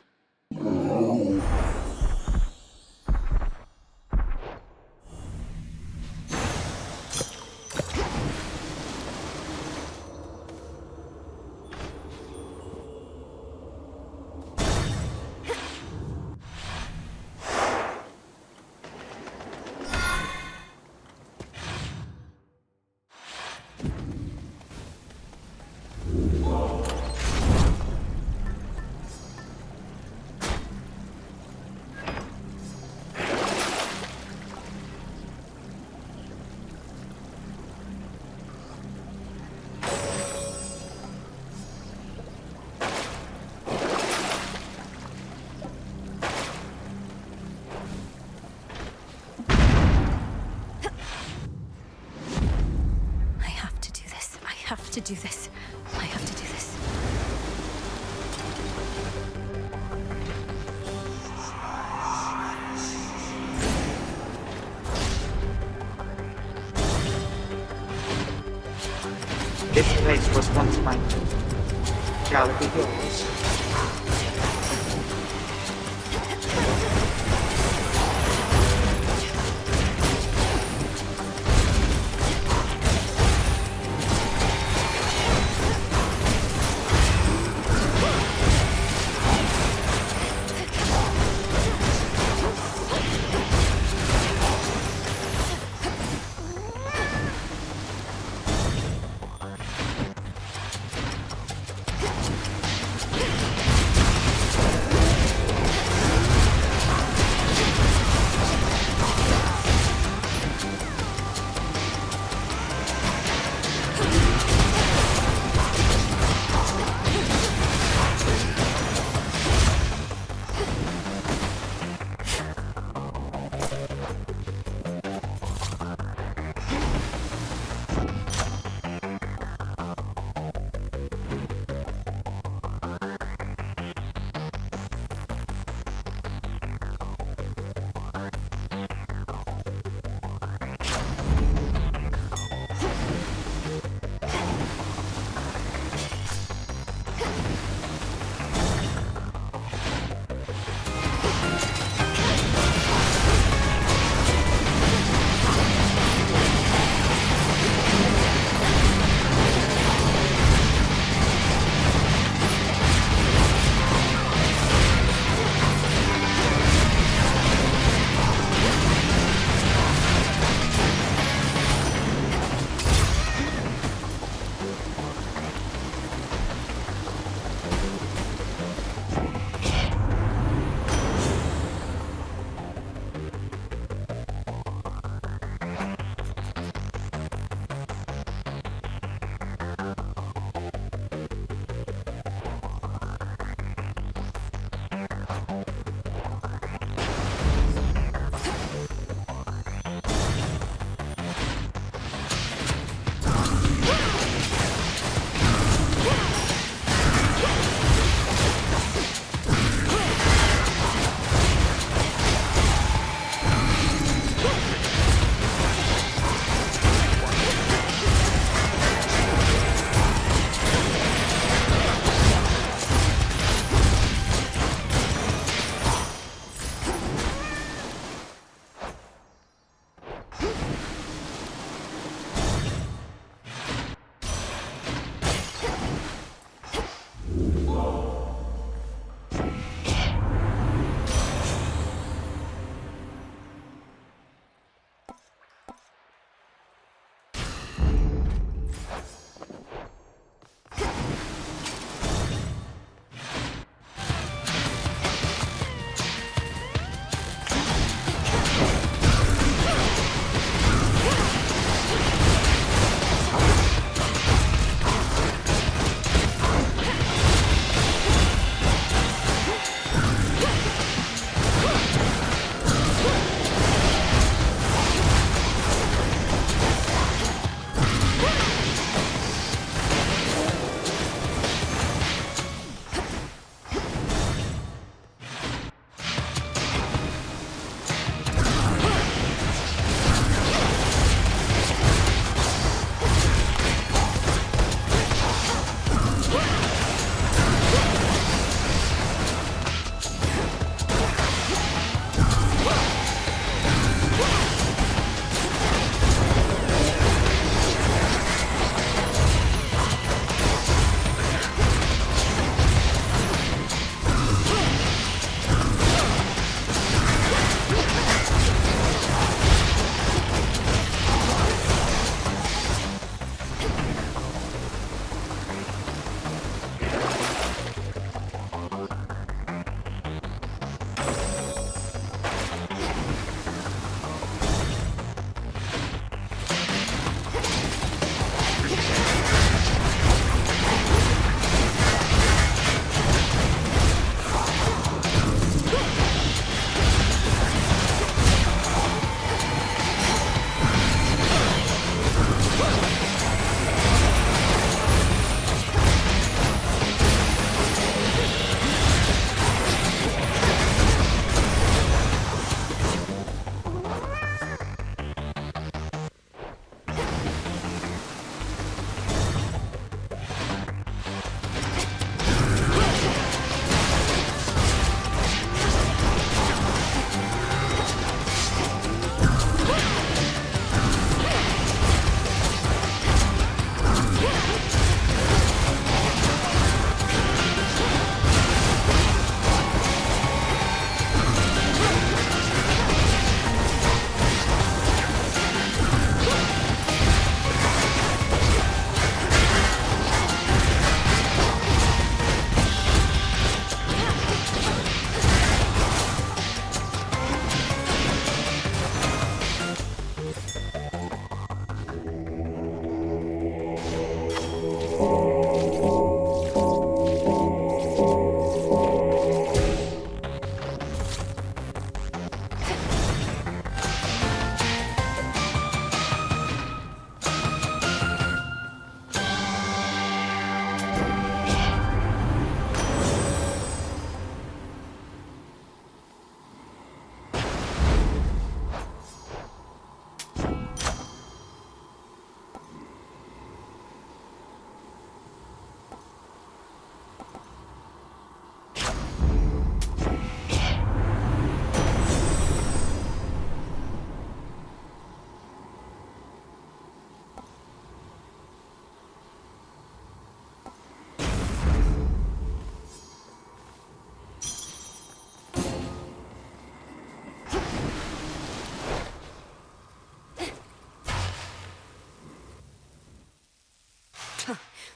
I have to do this. I have to do this. This place was once mine. Shall it be yours?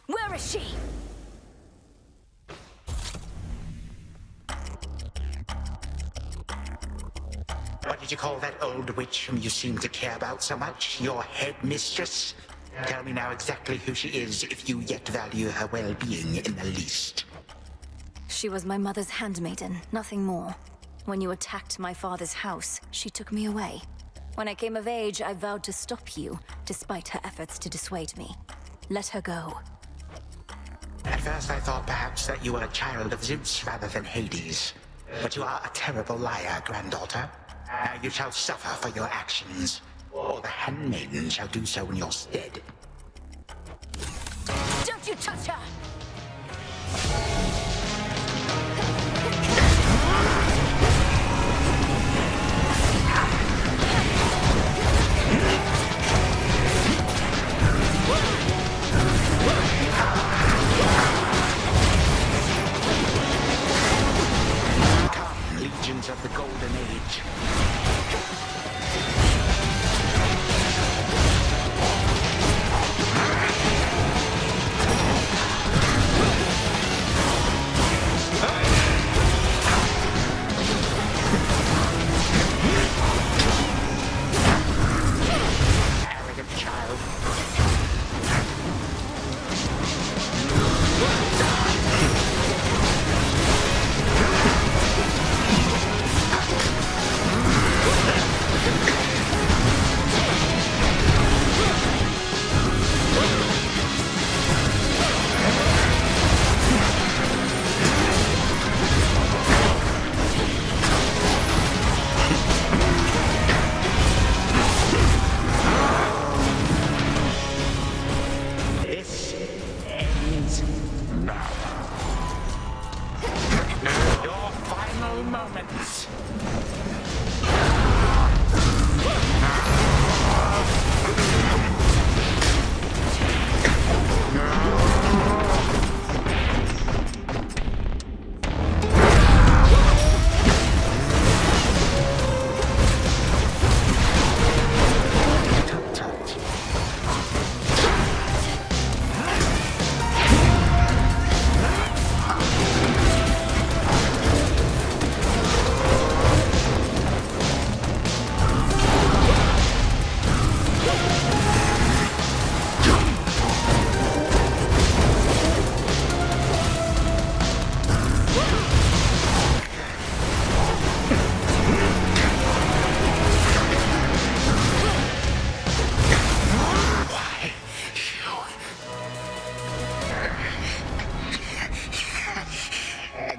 Where is she? What did you call that old witch whom you seem to care about so much? Your headmistress? Tell me now exactly who she is, if you yet value her well-being in the least. She was my mother's handmaiden, nothing more. When you attacked my father's house, she took me away. When I came of age, I vowed to stop you, despite her efforts to dissuade me. Let her go. At first I thought perhaps that you were a child of Zeus rather than Hades. But you are a terrible liar, granddaughter. Now you shall suffer for your actions, or the handmaiden shall do so in your stead. Don't you touch her! Come, legions of the Golden Age. Arrogant child. This ends now. Your final moments. Tut tut.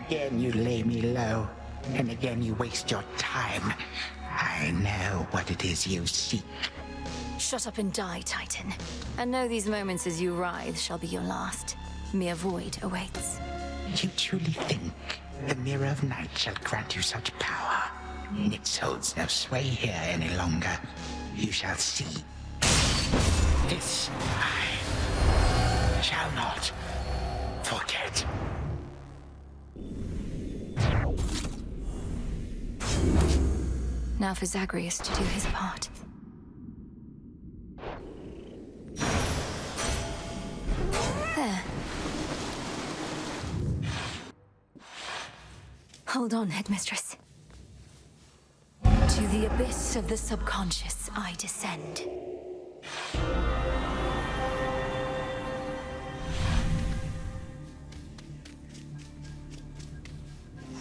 Again you lay me low, and again you waste your time. I know what it is you seek. Shut up and die, Titan. And know these moments as you writhe shall be your last. Mere void awaits. You truly think the Mirror of Night shall grant you such power? It holds no sway here any longer. You shall see. This I shall not forget. Now for Zagreus to do his part. There. Hold on, Headmistress. To the abyss of the subconscious I descend.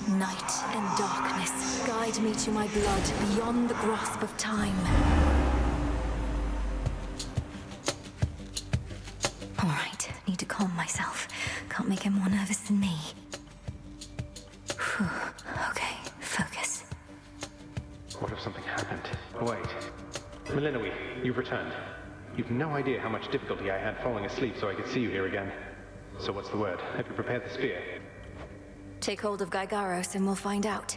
Night and darkness guide me to my blood beyond the grasp of time. All right, need to calm myself. Can't make him more nervous than me. Whew. Okay, focus. What if something happened? Wait. Melinoe, you've returned. You've no idea how much difficulty I had falling asleep so I could see you here again. So what's the word? Have you prepared the spear? Take hold of Gygaros and we'll find out.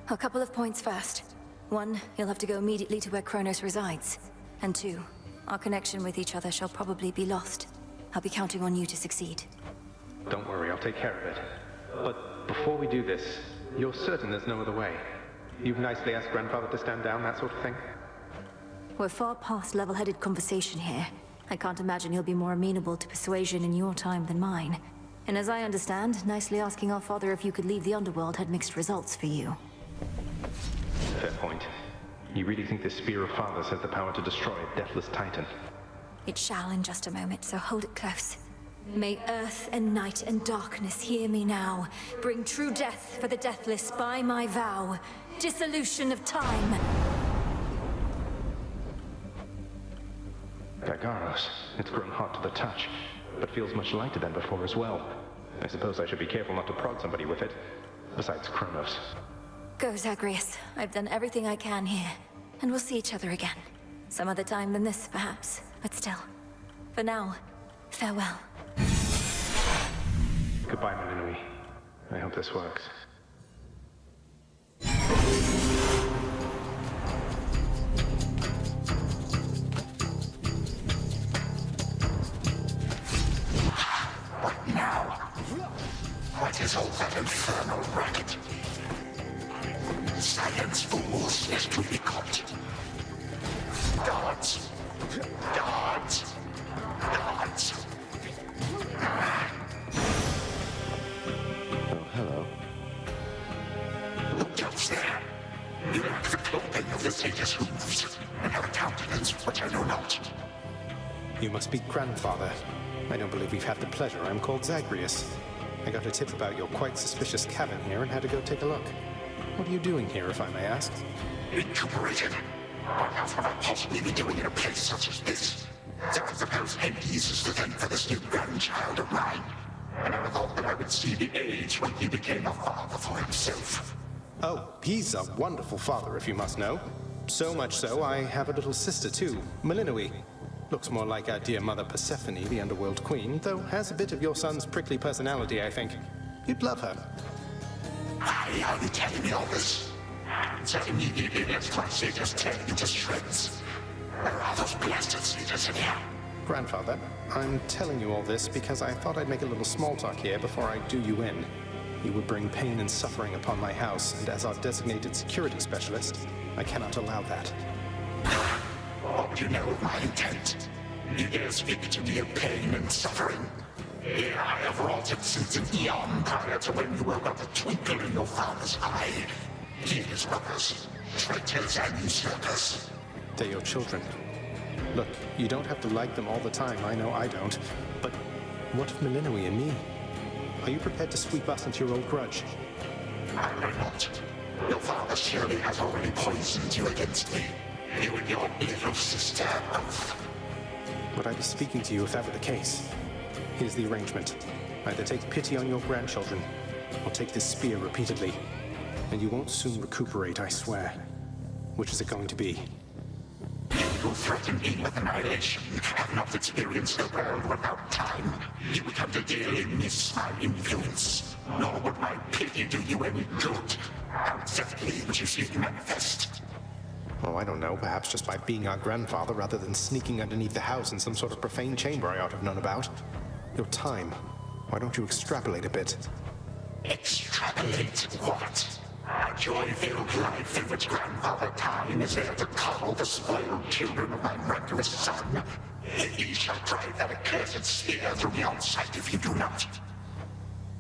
A couple of points first. 1, you'll have to go immediately to where Chronos resides. And 2, our connection with each other shall probably be lost. I'll be counting on you to succeed. Don't worry, I'll take care of it. But before we do this, you're certain there's no other way? You've nicely asked Grandfather to stand down, that sort of thing? We're far past level-headed conversation here. I can't imagine he'll be more amenable to persuasion in your time than mine. And as I understand, nicely asking our father if you could leave the underworld had mixed results for you. Fair point. You really think this Spear of Fathers has the power to destroy a deathless titan? It shall in just a moment, so hold it close. May earth and night and darkness hear me now. Bring true death for the deathless by my vow. Dissolution of time. Gargaros, it's grown hot to the touch, but feels much lighter than before as well. I suppose I should be careful not to prod somebody with it. Besides Chronos. Go, Zagreus. I've done everything I can here. And we'll see each other again. Some other time than this, perhaps. But still. For now, farewell. Goodbye, Melinui. I hope this works. What now? What is all that infernal racket? Silence, fools, lest we be caught. Guards! Guards! Guards! Oh, hello. Look else there. You lack the clothing of the satyrs' hooves, and have a countenance which I know not. You must be grandfather. I don't believe we've had the pleasure. I'm called Zagreus. I got a tip about your quite suspicious cabin here and had to go take a look. What are you doing here, if I may ask? Recuperated. What else would I possibly be doing in a place such as this? So I suppose Hades is to thank for this new grandchild of mine. And I thought that I would see the age when he became a father for himself. Oh, he's a wonderful father, if you must know. So much so, I have a little sister too, Melinui. Looks more like our dear mother Persephone, the underworld queen, though has a bit of your son's prickly personality, I think. You'd love her. Why are you telling me all this? So immediately lets my satyrs tear you to shreds. Where are those blasted satyrs in here? Grandfather, I'm telling you all this because I thought I'd make a little small talk here before I do you in. You would bring pain and suffering upon my house, and as our designated security specialist, I cannot allow that. What do you know of my intent? You dare speak to me of pain and suffering? Here I have wrought it since an eon prior to when you were but a twinkle in your father's eye. He and his brothers, traitors and usurpers. They're your children. Look, you don't have to like them all the time, I know I don't. But what of Melinui and me? Are you prepared to sweep us into your old grudge? I may not. Your father surely has already poisoned you against me. You and your little sister both. Would I be speaking to you if that were the case? Here's the arrangement. Either take pity on your grandchildren, or take this spear repeatedly. And you won't soon recuperate, I swear. Which is it going to be? You who threaten me with annihilation have not experienced the world without time. You would come to dearly miss my influence. Nor would my pity do you any good. How exactly would you see it manifest? Oh, I don't know. Perhaps just by being our grandfather rather than sneaking underneath the house in some sort of profane chamber I ought to have known about. Your time. Why don't you extrapolate a bit? Extrapolate what? A joy-filled life in which grandfather time is there to coddle the spoiled children of my murderous son. He shall drive that accursed spear through beyond sight if you do not.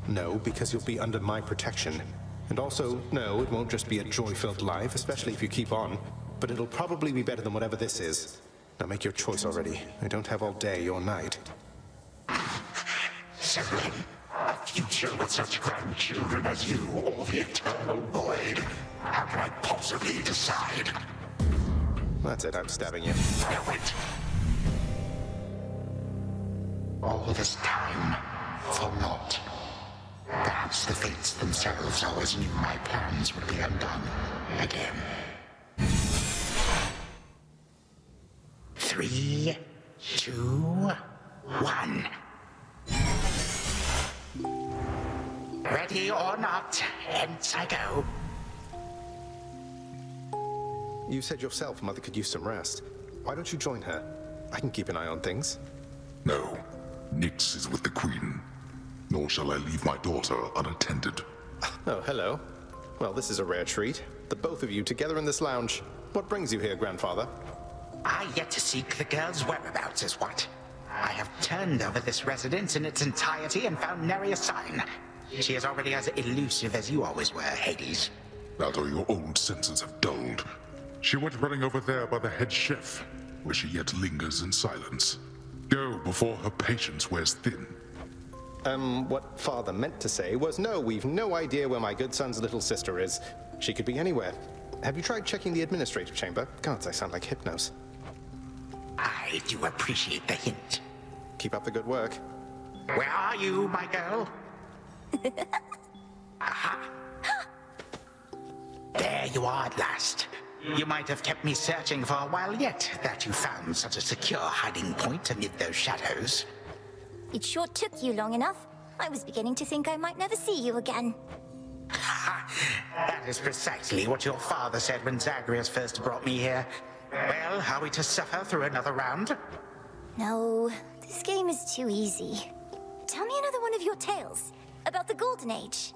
No, because you'll be under my protection. And also, no, it won't just be a joy-filled life, especially if you keep on. But it'll probably be better than whatever this is. Now make your choice already. I don't have all day or night. So then, a future with such grandchildren as you, or the eternal void. How can I possibly decide? That's it, I'm stabbing you. No, wait. All this time, for naught. Perhaps the fates themselves always knew my plans would be undone again. 3, 2, 1. Ready or not, hence I go. You said yourself Mother could use some rest. Why don't you join her? I can keep an eye on things. No. Nyx is with the Queen. Nor shall I leave my daughter unattended. Oh, hello. Well, this is a rare treat. The both of you together in this lounge. What brings you here, Grandfather? I yet to seek the girl's whereabouts is what? I have turned over this residence in its entirety and found nary a sign. She is already as elusive as you always were, Hades. Although your old senses have dulled. She went running over there by the head chef, where she yet lingers in silence. Go before her patience wears thin. What Father meant to say was, no, we've no idea where my good son's little sister is. She could be anywhere. Have you tried checking the administrative chamber? Gods, I sound like Hypnos. I do appreciate the hint. Keep up the good work. Where are you, my girl? Aha! There you are at last. You might have kept me searching for a while yet, that you found such a secure hiding point amid those shadows. It sure took you long enough. I was beginning to think I might never see you again. That is precisely what your father said when Zagreus first brought me here. Well, are we to suffer through another round? No, this game is too easy. Tell me another one of your tales about the Golden Age.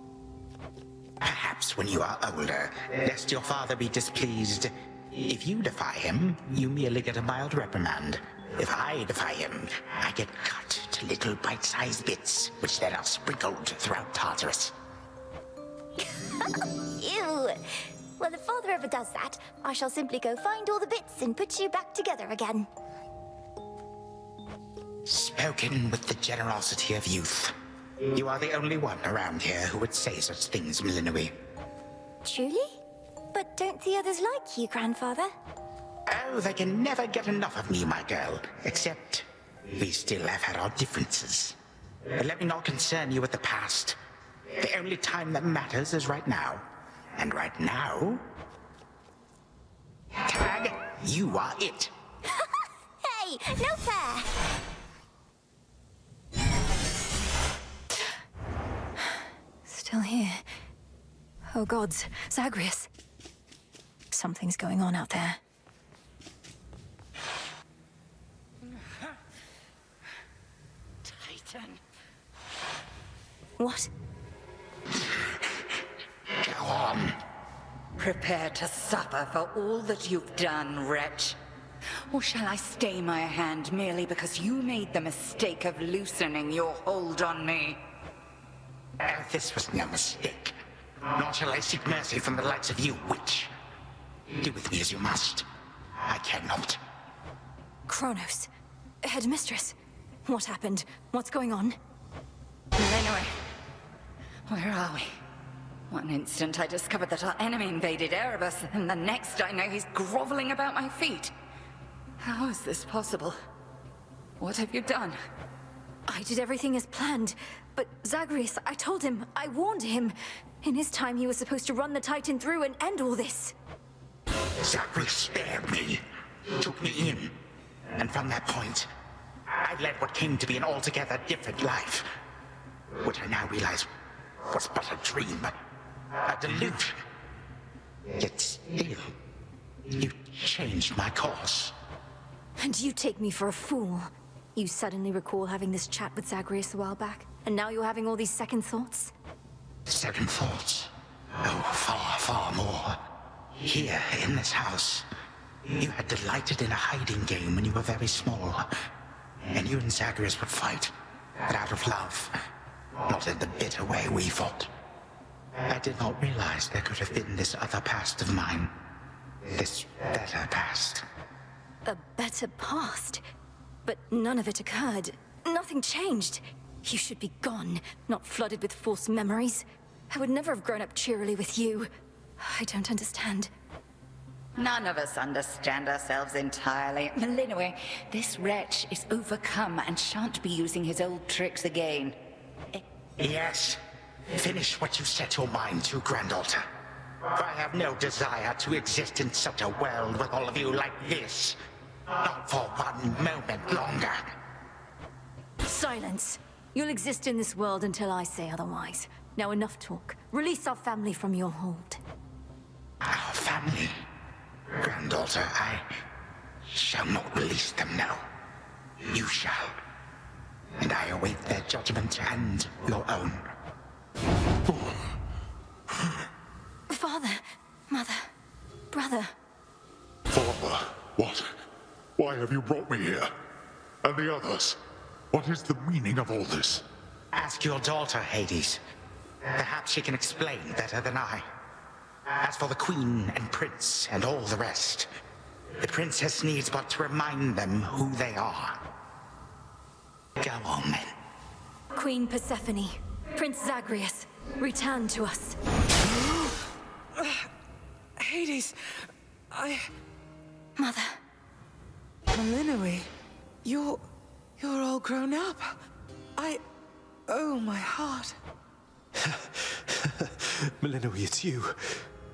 Perhaps when you are older, lest your father be displeased. If you defy him, you merely get a mild reprimand. If I defy him, I get cut to little bite-sized bits, which then are sprinkled throughout Tartarus. Ew! Well, if Father ever does that, I shall simply go find all the bits and put you back together again. Spoken with the generosity of youth. You are the only one around here who would say such things, Millenoi. Truly? But don't the others like you, Grandfather? Oh, they can never get enough of me, my girl. Except, we still have had our differences. But let me not concern you with the past. The only time that matters is right now. And right now... Tag, you are it. Hey, no fair! Still here. Oh gods, Zagreus. Something's going on out there. Titan. What? Go on. Prepare to suffer for all that you've done, wretch. Or shall I stay my hand merely because you made the mistake of loosening your hold on me? This was no mistake. Nor shall I seek mercy from the likes of you, witch. Do with me as you must. I cannot. Chronos. Headmistress. What happened? What's going on? Millenoi. Where are we? One instant I discovered that our enemy invaded Erebus, and the next I know he's groveling about my feet. How is this possible? What have you done? I did everything as planned, but Zagreus, I told him, I warned him. In his time, he was supposed to run the Titan through and end all this. Zagreus spared me, took me in, and from that point, I led what came to be an altogether different life, which I now realize was but a dream, a delusion. Yet still, you changed my course. And you take me for a fool. You suddenly recall having this chat with Zagreus a while back, and now you're having all these second thoughts? Second thoughts? Oh, far, far more. Here, in this house, you had delighted in a hiding game when you were very small. And you and Zagreus would fight, but out of love, not in the bitter way we fought. I did not realize there could have been this other past of mine. This better past. A better past? But none of it occurred. Nothing changed. You should be gone, not flooded with false memories. I would never have grown up cheerily with you. I don't understand. None of us understand ourselves entirely. Millenoi, this wretch is overcome and shan't be using his old tricks again. Yes. Finish what you set your mind to, Granddaughter. For I have no desire to exist in such a world with all of you like this. Not for one moment longer. Silence. You'll exist in this world until I say otherwise. Now enough talk. Release our family from your hold. Our family? Granddaughter, I shall not release them now. You shall. And I await their judgment and your own. Father, mother, brother. Father, what? Why have you brought me here? And the others? What is the meaning of all this? Ask your daughter, Hades. Perhaps she can explain better than I. As for the Queen and Prince and all the rest, the Princess needs but to remind them who they are. Go on, then. Queen Persephone, Prince Zagreus, return to us. Hades, Mother. Melinoe, you're all grown up. Oh, my heart. Melinoe, it's you.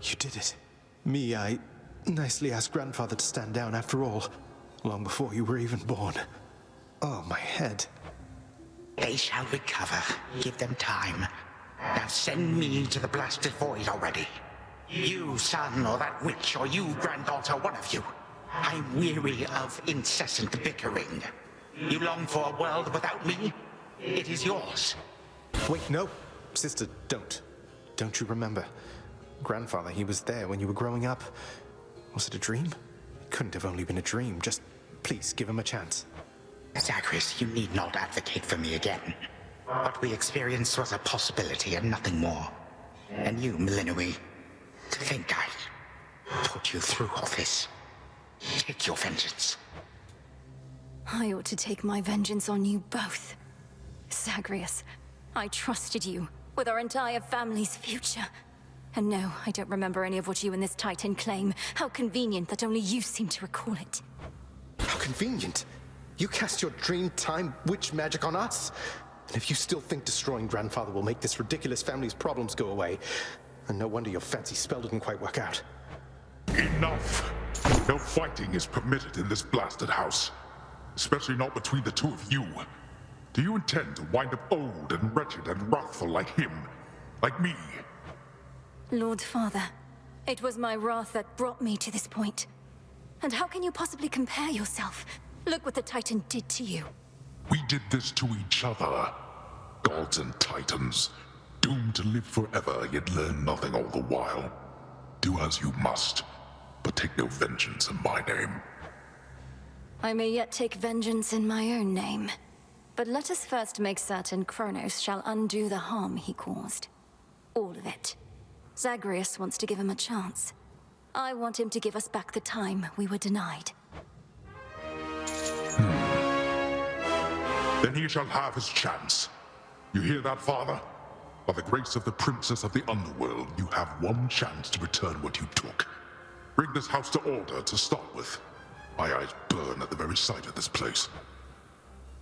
You did it. Me, I nicely asked Grandfather to stand down after all, long before you were even born. Oh, my head. They shall recover. Give them time. Now send me to the blasted void already. You, son, or that witch, or you, granddaughter, one of you. I'm weary of incessant bickering. You long for a world without me? It is yours. Wait, no. Sister, don't. Don't you remember? Grandfather, he was there when you were growing up. Was it a dream? It couldn't have only been a dream. Just, please, give him a chance. Zagreus, you need not advocate for me again. What we experienced was a possibility and nothing more. And you, Melinoe, to think I put you through all this. Take your vengeance. I ought to take my vengeance on you both. Zagreus, I trusted you with our entire family's future. And no, I don't remember any of what you and this Titan claim. How convenient that only you seem to recall it. How convenient. You cast your dream time witch magic on us? And if you still think destroying Grandfather will make this ridiculous family's problems go away, then no wonder your fancy spell didn't quite work out. Enough! No fighting is permitted in this blasted house. Especially not between the two of you. Do you intend to wind up old and wretched and wrathful like him? Like me? Lord Father, it was my wrath that brought me to this point. And how can you possibly compare yourself? Look what the Titan did to you. We did this to each other. Gods and Titans, doomed to live forever, yet learn nothing all the while. Do as you must, but take no vengeance in my name. I may yet take vengeance in my own name. But let us first make certain Chronos shall undo the harm he caused. All of it. Zagreus wants to give him a chance. I want him to give us back the time we were denied. Then he shall have his chance. You hear that, Father? By the grace of the Princess of the Underworld, you have one chance to return what you took. Bring this house to order to start with. My eyes burn at the very sight of this place.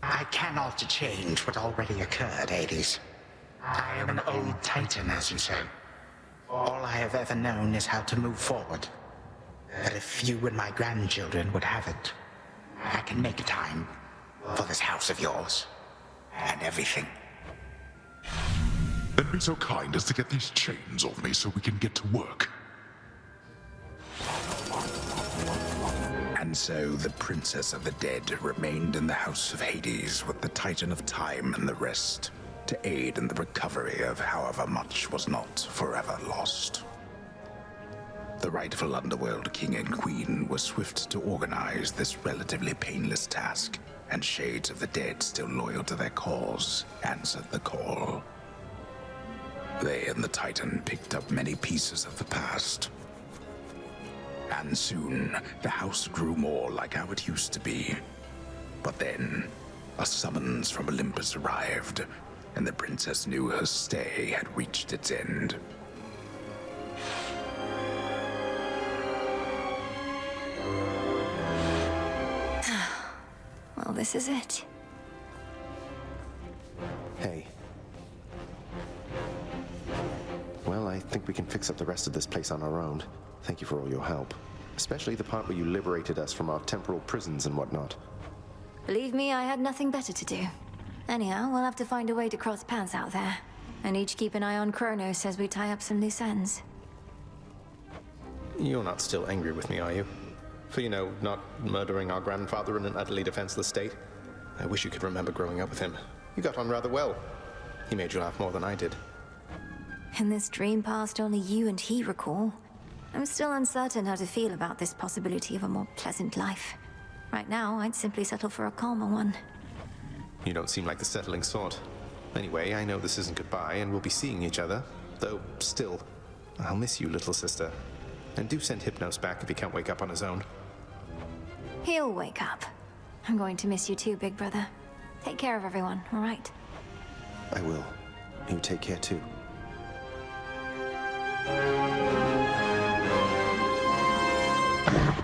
I cannot change what already occurred, Hades. I am an old Titan, as you say. All I have ever known is how to move forward. But if you and my grandchildren would have it, I can make time for this house of yours. And everything. Then be so kind as to get these chains off me so we can get to work. And so the Princess of the Dead remained in the House of Hades with the Titan of Time and the rest, to aid in the recovery of however much was not forever lost. The rightful Underworld King and Queen were swift to organize this relatively painless task, and Shades of the Dead, still loyal to their cause, answered the call. They and the Titan picked up many pieces of the past. And soon, the house grew more like how it used to be. But then, a summons from Olympus arrived, and the princess knew her stay had reached its end. Well, this is it. Hey. Well, I think we can fix up the rest of this place on our own. Thank you for all your help. Especially the part where you liberated us from our temporal prisons and whatnot. Believe me, I had nothing better to do. Anyhow, we'll have to find a way to cross paths out there. And each keep an eye on Chronos as we tie up some loose ends. You're not still angry with me, are you? For, not murdering our grandfather in an utterly defenseless state? I wish you could remember growing up with him. You got on rather well. He made you laugh more than I did. In this dream past only you and he recall, I'm still uncertain how to feel about this possibility of a more pleasant life. Right now, I'd simply settle for a calmer one. You don't seem like the settling sort. Anyway, I know this isn't goodbye, and we'll be seeing each other. Though, still, I'll miss you, little sister. And do send Hypnos back if he can't wake up on his own. He'll wake up. I'm going to miss you too, big brother. Take care of everyone, all right? I will. You take care too.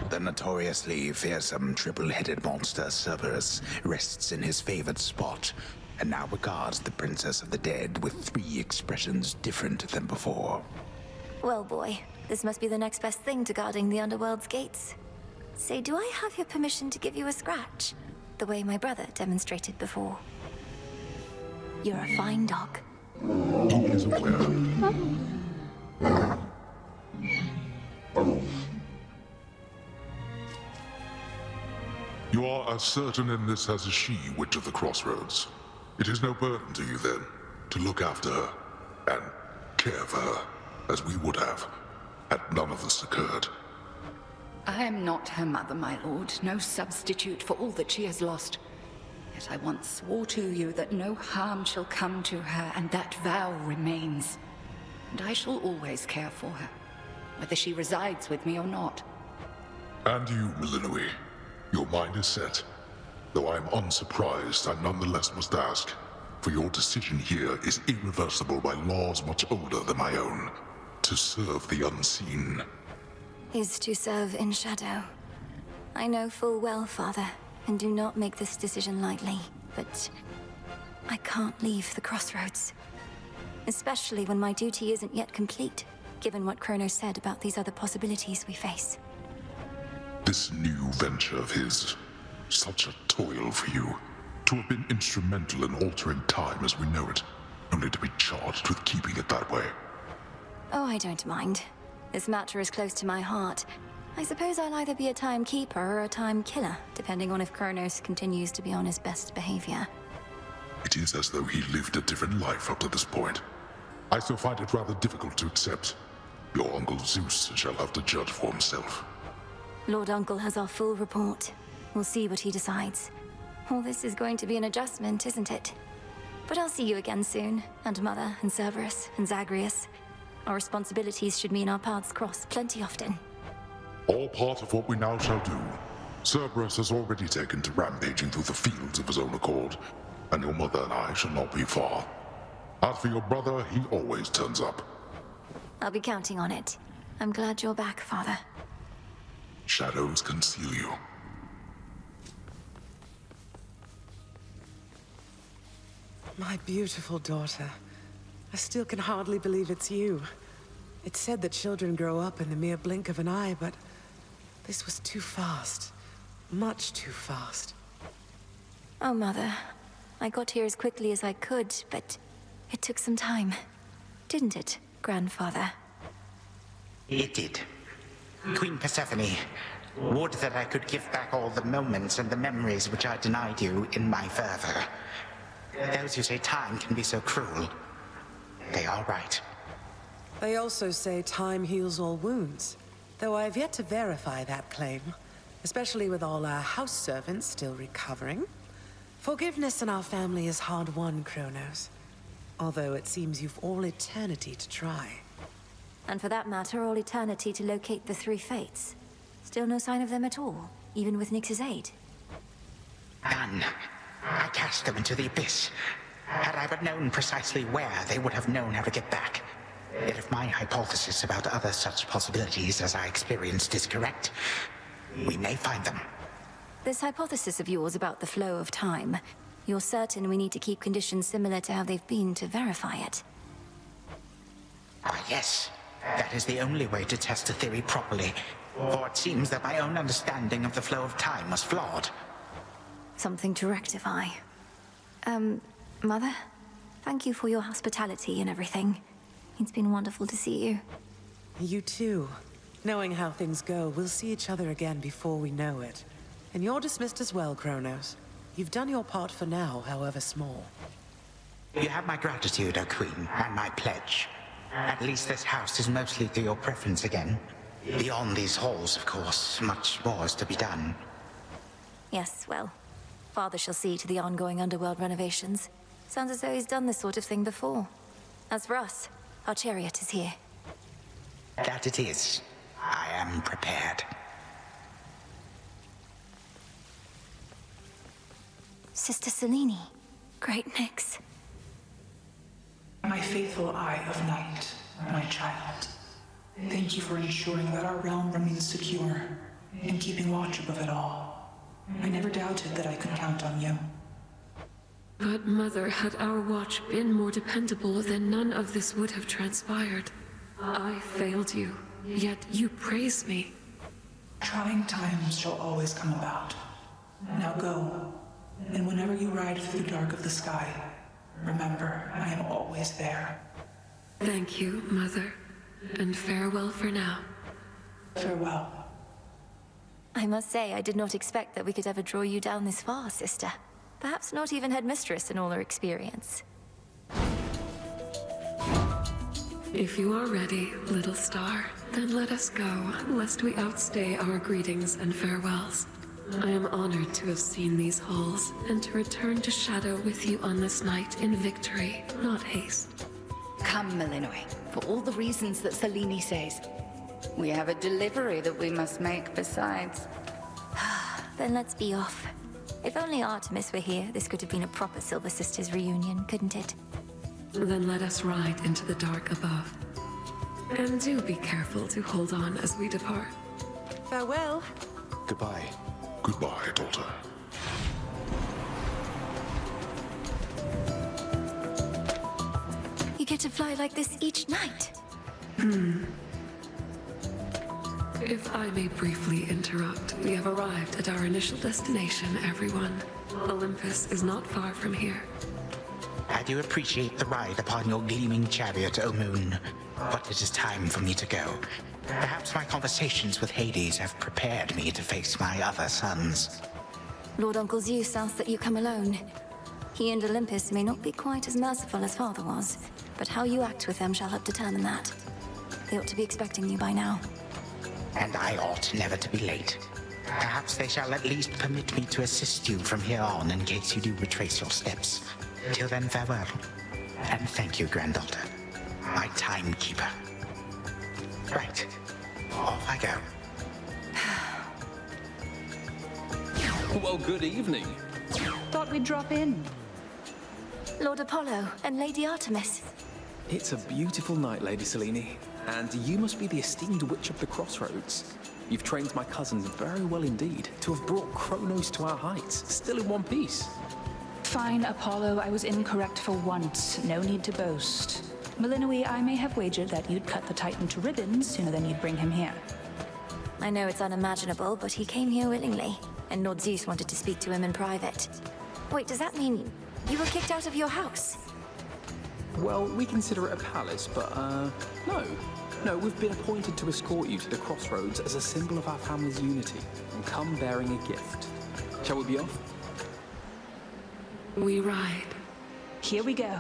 The notoriously fearsome triple-headed monster Cerberus rests in his favored spot, and now regards the Princess of the Dead with 3 expressions different than before. Well, boy, this must be the next best thing to guarding the Underworld's gates. Say, do I have your permission to give you a scratch? The way my brother demonstrated before. You're a fine dog. He is aware. You are as certain in this as is she, Witch of the Crossroads. It is no burden to you, then, to look after her and care for her, as we would have, had none of this occurred. I am not her mother, my lord, no substitute for all that she has lost. Yet I once swore to you that no harm shall come to her, and that vow remains. And I shall always care for her, whether she resides with me or not. And you, Melinoi, your mind is set. Though I am unsurprised, I nonetheless must ask, for your decision here is irreversible by laws much older than my own. To serve the unseen. Is to serve in shadow. I know full well, Father, and do not make this decision lightly, but I can't leave the Crossroads. Especially when my duty isn't yet complete, given what Chronos said about these other possibilities we face. This new venture of his, such a toil for you. To have been instrumental in altering time as we know it, only to be charged with keeping it that way. Oh, I don't mind. This matter is close to my heart. I suppose I'll either be a timekeeper or a time killer, depending on if Chronos continues to be on his best behavior. It is as though he lived a different life up to this point. I still find it rather difficult to accept. Your Uncle Zeus shall have to judge for himself. Lord Uncle has our full report. We'll see what he decides. Well, this is going to be an adjustment, isn't it? But I'll see you again soon, and Mother, and Cerberus, and Zagreus. Our responsibilities should mean our paths cross plenty often. All part of what we now shall do. Cerberus has already taken to rampaging through the fields of his own accord, and your mother and I shall not be far. As for your brother, he always turns up. I'll be counting on it. I'm glad you're back, Father. Shadows conceal you. My beautiful daughter. I still can hardly believe it's you. It's said that children grow up in the mere blink of an eye, but this was too fast. Much too fast. Oh, Mother. I got here as quickly as I could, but it took some time. Didn't it, Grandfather? It did. Queen Persephone, would that I could give back all the moments and the memories which I denied you in my fervor. Those who say time can be so cruel, they are right. They also say time heals all wounds, though I have yet to verify that claim, especially with all our house servants still recovering. Forgiveness in our family is hard-won, Chronos. Although it seems you've all eternity to try. And for that matter, all eternity to locate the 3 fates. Still no sign of them at all, even with Nyx's aid. None. I cast them into the abyss. Had I but known precisely where, they would have known how to get back. Yet if my hypothesis about other such possibilities as I experienced is correct, we may find them. This hypothesis of yours about the flow of time, you're certain we need to keep conditions similar to how they've been to verify it? Ah, yes. That is the only way to test a theory properly. For it seems that my own understanding of the flow of time was flawed. Something to rectify. Mother? Thank you for your hospitality and everything. It's been wonderful to see you. You too. Knowing how things go, we'll see each other again before we know it. And you're dismissed as well, Chronos. You've done your part for now, however small. You have my gratitude, O Queen, and my pledge. At least this house is mostly to your preference again. Beyond these halls, of course, much more is to be done. Yes, well, Father shall see to the ongoing underworld renovations. Sounds as though he's done this sort of thing before. As for us, our chariot is here. That it is. I am prepared. Sister Selene. Great mix. My faithful Eye of Night, my child. Thank you for ensuring that our realm remains secure and keeping watch above it all. I never doubted that I could count on you. But Mother, had our watch been more dependable, then none of this would have transpired. I failed you, yet you praise me. Trying times shall always come about. Now go, and whenever you ride through the dark of the sky, remember, I am always there. Thank you, Mother, and farewell for now. Farewell. I must say, I did not expect that we could ever draw you down this far, sister. Perhaps not even headmistress in all her experience. If you are ready, little star, then let us go, lest we outstay our greetings and farewells. I am honored to have seen these halls, and to return to Shadow with you on this night in victory, not haste. Come, Malinois, for all the reasons that Selene says. We have a delivery that we must make besides. Then let's be off. If only Artemis were here, this could have been a proper Silver Sisters reunion, couldn't it? Then let us ride into the dark above. And do be careful to hold on as we depart. Farewell. Goodbye. Goodbye, daughter. You get to fly like this each night. If I may briefly interrupt, we have arrived at our initial destination, everyone. Olympus is not far from here. I do appreciate the ride upon your gleaming chariot, O Moon. But it is time for me to go. Perhaps my conversations with Hades have prepared me to face my other sons. Lord Uncle Zeus asks that you come alone. He and Olympus may not be quite as merciful as Father was, but how you act with them shall help determine that. They ought to be expecting you by now. And I ought never to be late. Perhaps they shall at least permit me to assist you from here on in case you do retrace your steps. Till then, farewell. And thank you, granddaughter. My timekeeper. Right. Off I go. Well, good evening. Thought we'd drop in. Lord Apollo and Lady Artemis. It's a beautiful night, Lady Selene. And you must be the esteemed witch of the Crossroads. You've trained my cousins very well indeed to have brought Chronos to our heights, still in one piece. Fine, Apollo, I was incorrect for once. No need to boast. Malinois, I may have wagered that you'd cut the Titan to ribbons sooner than you'd bring him here. I know it's unimaginable, but he came here willingly, and Lord Zeus wanted to speak to him in private. Wait, does that mean you were kicked out of your house? Well, we consider it a palace, but, no. No, we've been appointed to escort you to the Crossroads as a symbol of our family's unity, and come bearing a gift. Shall we be off? We ride. Here we go.